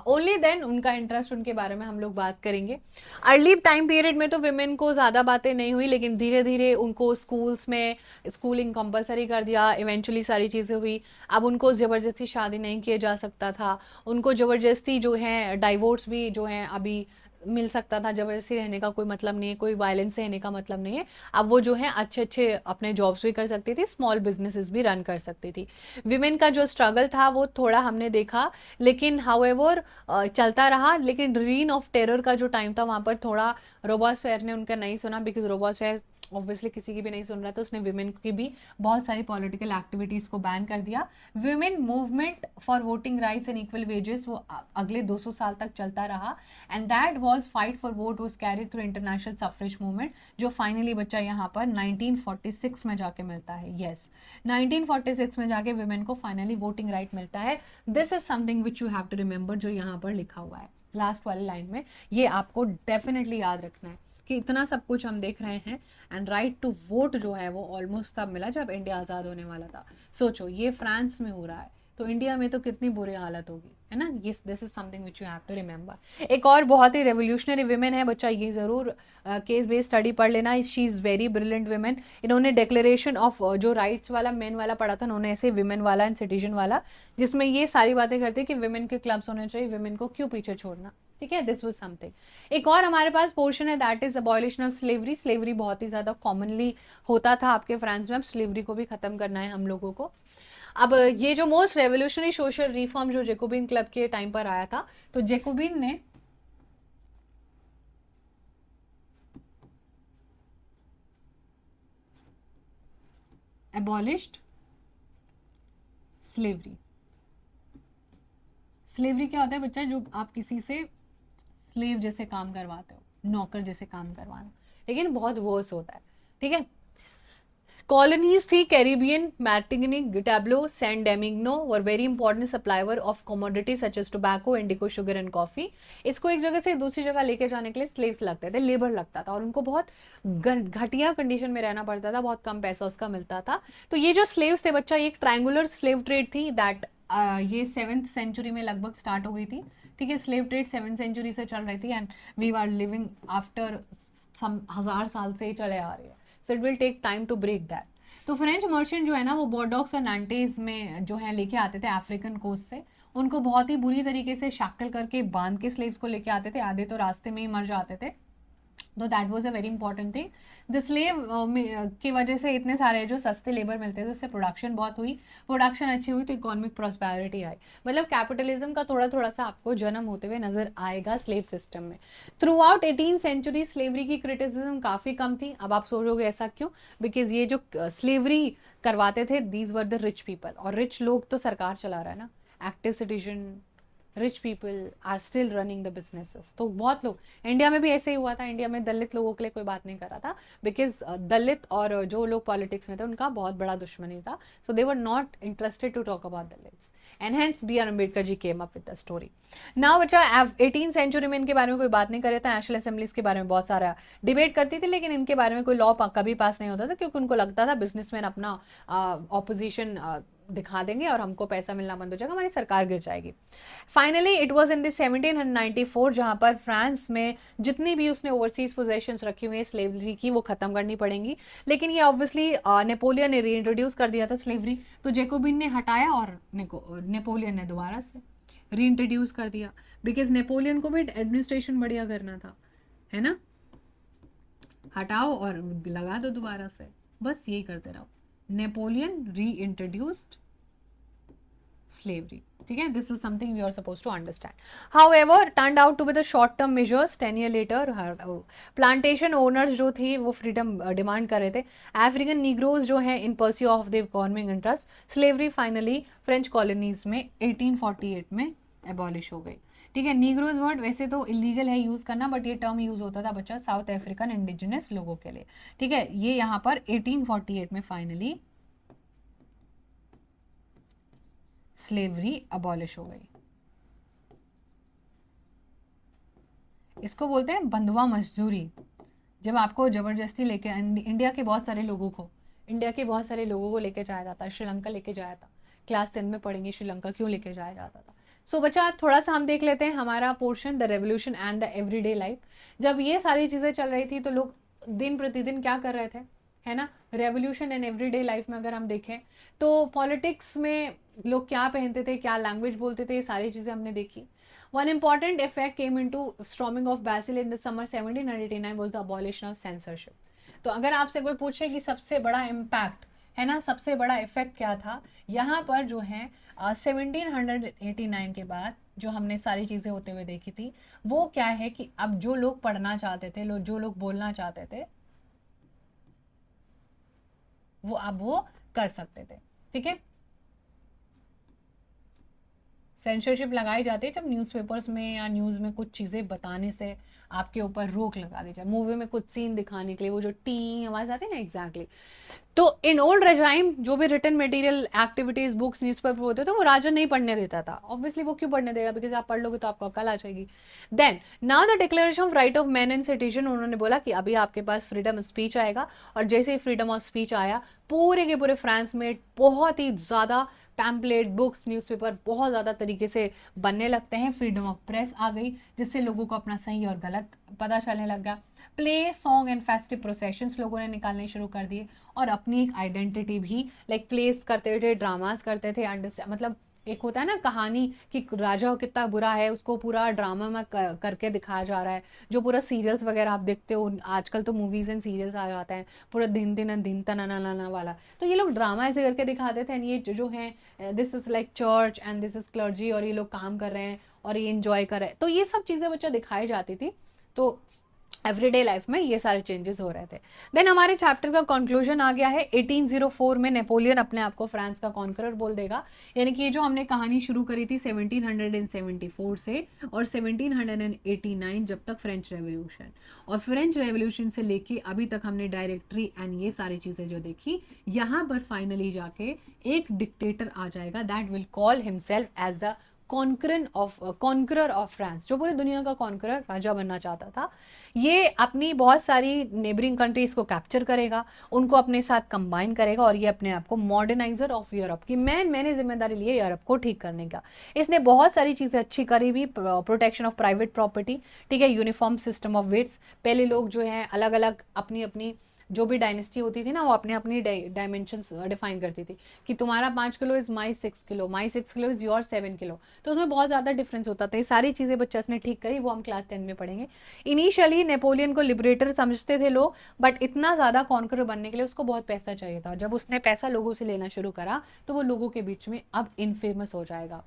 ओनली देन उनका इंटरेस्ट, उनके बारे में हम लोग बात करेंगे। अर्ली टाइम पीरियड में तो विमेन को ज़्यादा बातें नहीं हुई, लेकिन धीरे धीरे उनको स्कूल्स में स्कूलिंग कंपलसरी कर दिया, इवेंचुअली सारी चीज़ें हुई। अब उनको ज़बरदस्ती शादी नहीं किया जा सकता था, उनको ज़बरदस्ती जो है डाइवोर्स भी जो है अभी मिल सकता था। ज़बरदस्ती रहने का कोई मतलब नहीं है, कोई वायलेंस रहने का मतलब नहीं है। अब वो जो है अच्छे अच्छे अपने जॉब्स भी कर सकती थी, स्मॉल बिजनेसेस भी रन कर सकती थी। विमेन का जो स्ट्रगल था वो थोड़ा हमने देखा, लेकिन हाउएवर चलता रहा। लेकिन रीन ऑफ टेरर का जो टाइम था, वहाँ पर थोड़ा रोबोस्फेयर ने उनका नहीं सुना, बिकॉज रोबोस्फेयर ऑब्वियसली किसी की भी नहीं सुन रहा था। उसने विमेन की भी बहुत सारी पॉलिटिकल एक्टिविटीज़ को बैन कर दिया। Women movement for voting rights and equal wages वो अगले 200 साल तक चलता रहा। And that was fight for vote was carried through international suffrage movement, जो फाइनली बच्चा यहाँ पर 1946 में जाके मिलता है। यस, 1946 में जाके विमेन को फाइनली वोटिंग राइट मिलता है। This is something which you have to remember, जो यहाँ पर लिखा हुआ है लास्ट वाली लाइन में। ये आपको डेफिनेटली याद रखना है कि इतना सब कुछ हम देख रहे हैं, एंड राइट टू वोट जो है वो ऑलमोस्ट तब मिला जब इंडिया आज़ाद होने वाला था। सोचो, ये फ्रांस में हो रहा है, तो इंडिया में तो कितनी बुरी हालत होगी, है ना। ये this is something which you have to remember. एक और बहुत ही रेवोल्यूशनरी विमेन है बच्चा, ये ज़रूर केस बेस्ड स्टडी पढ़ लेना। She is very brilliant women. इन्होंने डिक्लेरेशन ऑफ जो राइट्स वाला मेन वाला पढ़ा था, उन्होंने ऐसे विमेन वाला एंड सिटीजन वाला, जिसमें ये सारी बातें करते हैं कि विमेन के क्लब्स होने चाहिए, विमेन को क्यों पीछे छोड़ना, ठीक है। This was something. एक और हमारे पास पोर्शन है, that is abolition of slavery. Slavery बहुत ही ज़्यादा कॉमनली होता था आपके फ्रांस में, अब स्लेवरी को भी ख़त्म करना है हम लोगों को। अब ये जो मोस्ट रेवोल्यूशनरी सोशल रिफॉर्म जो जेकोबिन क्लब के टाइम पर आया था, तो जेकोबिन ने एबॉलिश्ड स्लेवरी। स्लेवरी क्या होता है बच्चा, जो आप किसी से स्लेव जैसे काम करवाते हो, नौकर जैसे काम करवाना, लेकिन बहुत वर्स होता है, ठीक है। कॉलोनीज थी Caribbean, Martinique, Guadeloupe, San Domingo were very important supplier of commodity such as tobacco, indigo, sugar and coffee. इसको एक जगह से दूसरी जगह लेके जाने के लिए स्लेव्स लगते थे, लेबर लगता था, और उनको बहुत घटिया कंडीशन में रहना पड़ता था, बहुत कम पैसा उसका मिलता था। तो ये जो स्लेव्स थे बच्चा, ये एक ट्रायंगुलर स्लेव ट्रेड थी, दैट ये 7th सेंचुरी में लगभग स्टार्ट हो गई थी, ठीक है। स्लेव ट्रेड 7th सेंचुरी से चल रही थी, and we are living after some 1000 साल से ही चले आ रही है। So it will take time to break that. तो फ्रेंच मर्चेंट जो है ना, वो बोर्डॉक्स और नांटेज में जो है लेके आते थे अफ्रीकन कोस्ट से। उनको बहुत ही बुरी तरीके से शैकल करके बांध के स्लेव्स को लेके आते थे, आधे तो रास्ते में ही मर जाते थे। तो that was a very important thing. The slave की वजह से इतने सारे जो सस्ते लेबर मिलते थे उससे प्रोडक्शन बहुत हुई, प्रोडक्शन अच्छी हुई तो इकोनॉमिक प्रॉस्पेरिटी आई। मतलब कैपिटलिज्म का थोड़ा थोड़ा सा आपको जन्म होते हुए नजर आएगा स्लेव सिस्टम में। Throughout 18th century slavery की क्रिटिसिज्म काफ़ी कम थी। अब आप सोचोगे ऐसा क्यों? बिकॉज ये जो स्लेवरी करवाते थे these were the rich people, और रिच लोग तो सरकार चला रहा है ना, active citizen rich people are still running the businesses. तो बहुत लोग, इंडिया में भी ऐसे ही हुआ था, इंडिया में दलित लोगों के लिए कोई बात नहीं कर रहा था, बिकॉज दलित और जो लोग पॉलिटिक्स में थे उनका बहुत बड़ा दुश्मनी था, so they were not interested to talk about Dalits, and hence B R Ambedkar ji came up with the story. Now बच्चा 18th सेंचुरी में इनके बारे में कोई बात नहीं कर रहा था, नेशनल असेंबलीज के बारे में बहुत सारा डिबेट करती थी, लेकिन इनके बारे में कोई लॉ कभी पास नहीं होता था, क्योंकि उनको लगता था बिजनेसमैन अपना ऑपोजिशन दिखा देंगे और हमको पैसा मिलना बंद हो जाएगा, हमारी सरकार गिर जाएगी। Finally it was in the 1794 जहां पर फ्रांस में जितनी भी उसने ओवरसीज पोजेशंस रखी हुई है स्लेवरी की वो खत्म करनी पड़ेंगी। लेकिन ये ऑब्वियसली नेपोलियन ने री इंट्रोड्यूस कर दिया था स्लेवरी, तो जेकोबिन ने हटाया और नेपोलियन ने दोबारा से री इंट्रोड्यूस कर दिया, बिकॉज नेपोलियन को भी एडमिनिस्ट्रेशन बढ़िया करना था, है ना, हटाओ और लगा दो दोबारा से, बस यही करते रहो। नेपोलियन री इंट्रोड्यूस्ड slavery. ठीक है, this is something we are suppose to understand. However turned out to be the short term measures. 10 year later plantation owners जो थे वो फ्रीडम डिमांड कर रहे थे, अफ्रीकन नीग्रोज जो है in pursue of the economic interest. Slavery finally French colonies में 1848 में एबॉलिश हो गई। ठीक है, नीग्रोज वर्ड वैसे तो इलीगल है यूज करना, बट ये टर्म यूज होता था बच्चा साउथ अफ्रीकन इंडिजिनस लोगों के लिए। ठीक है, ये यहाँ पर 1848 में फाइनली स्लेवरी अबॉलिश हो गई। इसको बोलते हैं बंधुआ मजदूरी, जब आपको जबरदस्ती लेके इंडिया के बहुत सारे लोगों को लेके जाया जाता है। श्रीलंका लेके जाया था, क्लास 10 में पढ़ेंगे श्रीलंका क्यों लेके जाया जाता था। सो बच्चा थोड़ा सा हम देख लेते हैं हमारा portion the revolution and the everyday life. जब ये सारी चीज़ें चल रही थी तो लोग दिन प्रतिदिन क्या कर रहे थे, है ना, रेवोल्यूशन एंड एवरीडे लाइफ में अगर हम देखें तो पॉलिटिक्स में लोग क्या पहनते थे, क्या लैंग्वेज बोलते थे, ये सारी चीज़ें हमने देखी। One important effect came into storming of Bastille in the summer 1789 was the abolition of censorship. तो अगर आपसे कोई पूछे कि सबसे बड़ा इम्पैक्ट, है ना, सबसे बड़ा इफेक्ट क्या था यहाँ पर जो है 1789 के बाद जो हमने सारी चीज़ें होते हुए देखी थी, वो क्या है कि अब जो लोग पढ़ना चाहते थे, जो लोग बोलना चाहते थे, वो अब वो कर सकते थे। ठीक है, सेंसरशिप लगाई जाती है जब न्यूज़पेपर्स में या न्यूज़ में कुछ चीज़ें बताने से आपके ऊपर रोक लगा दी जाए, मूवी में कुछ सीन दिखाने के लिए वो जो टी आवाज आती है ना, एग्जैक्टली। तो इन ओल्ड रेजाइम जो भी written material activities books newspaper होते थे वो राजा नहीं पढ़ने देता था। ऑब्वियसली वो क्यों पढ़ने देगा, बिकॉज आप पढ़ लोगे तो आपको अकल आ जाएगी। Then now the declaration of right of man and citizen, उन्होंने बोला कि अभी आपके पास फ्रीडम ऑफ स्पीच आएगा, और जैसे ही फ्रीडम ऑफ स्पीच आया पूरे के पूरे फ्रांस में बहुत ही ज़्यादा पैम्पलेट बुक्स न्यूज़पेपर बहुत ज़्यादा तरीके से बनने लगते हैं। फ्रीडम ऑफ प्रेस आ गई जिससे लोगों को अपना सही और गलत पता चलने लग गया। Play song and festive processions लोगों ने निकालने शुरू कर दिए, और अपनी एक आइडेंटिटी भी लाइक प्लेस करते थे, ड्रामास करते थे, अंडरस्टैंड, मतलब एक होता है ना कहानी कि राजा कितना बुरा है उसको पूरा ड्रामा में करके दिखाया जा रहा है। जो पूरा सीरियल्स वगैरह आप देखते हो आजकल, तो मूवीज एंड सीरियल्स आ जाते हैं पूरा दिन दिन दिन तना वाला, तो ये लोग ड्रामा ऐसे करके दिखाते थे। एंड ये जो है this is like church and this is clergy, और ये लोग काम कर रहे हैं और ये इंजॉय कर रहे हैं, तो ये सब चीज़ें बच्चा दिखाई जाती थी। तो एवरीडे लाइफ में ये सारे चेंजेस हो रहे थे। देन हमारे चैप्टर का कंक्लूजन आ गया है 1804 में नेपोलियन अपने आप को फ्रांस का कॉन्करर बोल देगा। यानी कि ये जो हमने कहानी शुरू करी थी 1774 से और 1789 जब तक फ्रेंच रेवोल्यूशन, और फ्रेंच रेवोल्यूशन से लेके अभी तक हमने डायरेक्टरी एंड ये सारी चीज़ें जो देखी, यहाँ पर फाइनली जाके एक डिक्टेटर आ जाएगा that will call himself as the conqueror of France, जो पूरी दुनिया का कॉन्करर राजा बनना चाहता था। ये अपनी बहुत सारी नेबरिंग कंट्रीज को कैप्चर करेगा, उनको अपने साथ कंबाइन करेगा, और ये अपने आप को मॉडर्नाइजर ऑफ यूरोप की मैंने जिम्मेदारी ली है यूरोप को ठीक करने का। इसने बहुत सारी चीज़ें अच्छी करी भी, प्रोटेक्शन ऑफ प्राइवेट प्रॉपर्टी, ठीक है, यूनिफॉर्म सिस्टम ऑफ वेट्स। पहले लोग जो है अलग अलग अपनी अपनी जो भी डायनेस्टी होती थी ना, वो अपने अपनी डायमेंशंस डिफाइन करती थी कि तुम्हारा 5 kilo is my 6 kilo, my 6 kilo is your 7 kilo, तो उसमें बहुत ज़्यादा डिफरेंस होता था। ये सारी चीज़ें बच्चा ने ठीक करी, वो हम क्लास 10 में पढ़ेंगे। इनिशियली नेपोलियन को लिबरेटर समझते थे लोग, बट इतना ज़्यादा कॉन्करर बनने के लिए उसको बहुत पैसा चाहिए था। जब उसने पैसा लोगों से लेना शुरू करा तो वो लोगों के बीच में अब इनफेमस हो जाएगा।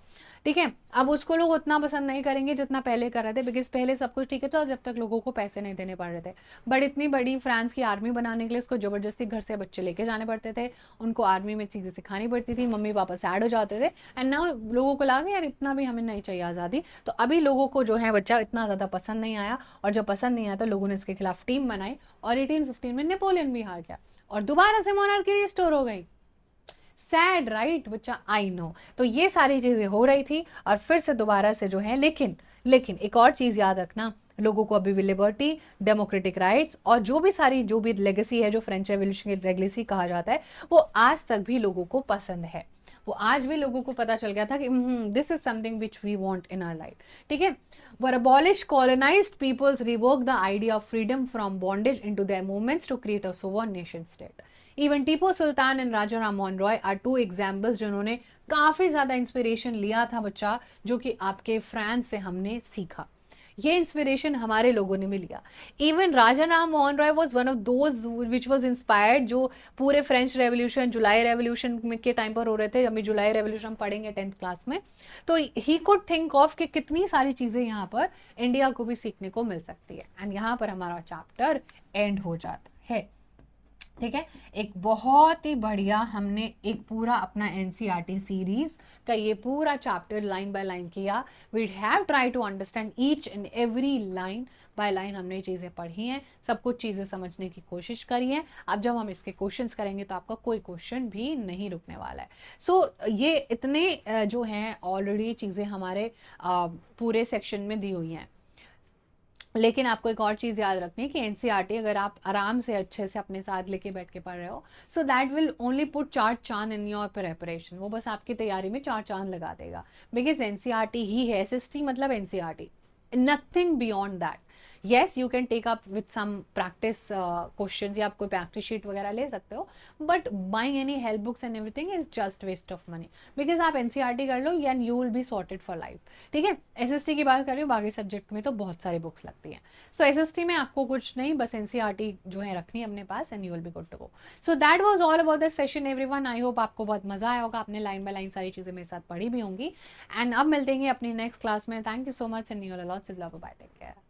ठीक है, अब उसको लोग उतना पसंद नहीं करेंगे जितना पहले कर रहे थे, बिकॉज पहले सब कुछ ठीक है था जब तक लोगों को पैसे नहीं देने पड़ रहे थे। बट इतनी बड़ी फ्रांस की आर्मी बनाने के लिए उसको जबरदस्ती घर से बच्चे लेके जाने पड़ते थे, उनको आर्मी में चीज़ें सिखानी पड़ती थी, मम्मी पापा सैड हो जाते थे। एंड नाउ लोगों को लगा यार इतना भी हमें नहीं चाहिए आज़ादी। तो अभी लोगों को जो है बच्चा इतना ज़्यादा पसंद नहीं आया, और जब पसंद नहीं आया तो लोगों ने इसके खिलाफ टीम बनाई, और 1815 में नेपोलियन भी हार गया और दोबारा से मोनार्की रिस्टोर हो गई। सैड राइट बच्चा, आई नो। तो ये सारी चीजें हो रही थी और फिर से दोबारा से जो है, लेकिन लेकिन एक और चीज याद रखना, लोगों को अभी भी लिबर्टी, डेमोक्रेटिक राइट्स और जो भी सारी जो भी लेगेसी है, जो फ्रेंच रेवोल्यूशन की लेगेसी कहा जाता है, वो आज तक भी लोगों को पसंद है। वो आज भी लोगों को पता चल गया था कि this is something which we want in our life. ठीक है, were abolish colonised peoples revoke the idea of freedom from bondage into their movements to create a sovereign nation state. Even Tipu Sultan and Raja Rammohan Roy are two examples जिन्होंने काफी ज्यादा inspiration लिया था बच्चा, जो कि आपके फ्रांस से हमने सीखा। ये इंस्पिरेशन हमारे लोगों ने भी लिया। Even Raja Ram Mohan Roy was one of those which was inspired, जो पूरे फ्रेंच रेवोल्यूशन, जुलाई रेवोल्यूशन के टाइम पर हो रहे थे। अभी जुलाई रेवोल्यूशन पढ़ेंगे 10th क्लास में, तो ही कुड थिंक ऑफ कि कितनी सारी चीजें यहाँ पर इंडिया को भी सीखने को मिल सकती है। एंड यहाँ पर हमारा चैप्टर एंड हो जाता है। ठीक है, एक बहुत ही बढ़िया हमने एक पूरा अपना एनसीईआरटी सीरीज का ये पूरा चैप्टर लाइन बाय लाइन किया। We have try to understand each and every line by line. हमने चीज़ें पढ़ी हैं, सब कुछ चीज़ें समझने की कोशिश करी है। अब जब हम इसके क्वेश्चंस करेंगे तो आपका कोई क्वेश्चन भी नहीं रुकने वाला है। सो ये इतने जो हैं ऑलरेडी चीज़ें हमारे पूरे सेक्शन में दी हुई हैं। लेकिन आपको एक और चीज़ याद रखनी है कि एनसीईआरटी अगर आप आराम से अच्छे से अपने साथ लेके बैठ के पढ़ रहे हो, so that will only put 4 चांद इन योर प्रिपरेशन। वो बस आपकी तैयारी में 4 चांद लगा देगा, बिकॉज एनसीईआरटी ही है, एसएसटी मतलब NCERT, nothing beyond that. Yes you can take up with some practice question, या आप कोई प्रैक्टिस शीट वगैरह ले सकते हो, but buying any help books and everything is just waste of money, because आप एनसीईआरटी कर लो and you will be sorted for life. ठीक है, एसएसटी की बात कर रही हूँ, बाकी सब्जेक्ट में तो बहुत सारी बुक्स लगती हैं। सो एसएसटी में आपको कुछ नहीं, बस एनसीईआरटी जो है रखनी है अपने पास, and you will be good to go. So that was all about this session everyone. I hope आपको बहुत मजा आया होगा, आपने लाइन बाय लाइन सारी चीजें मेरे साथ पढ़ी भी होंगी। एंड अब मिलते हैं अपनी नेक्स्ट क्लास में। Thank you so much and you all lots of love, bye, take care.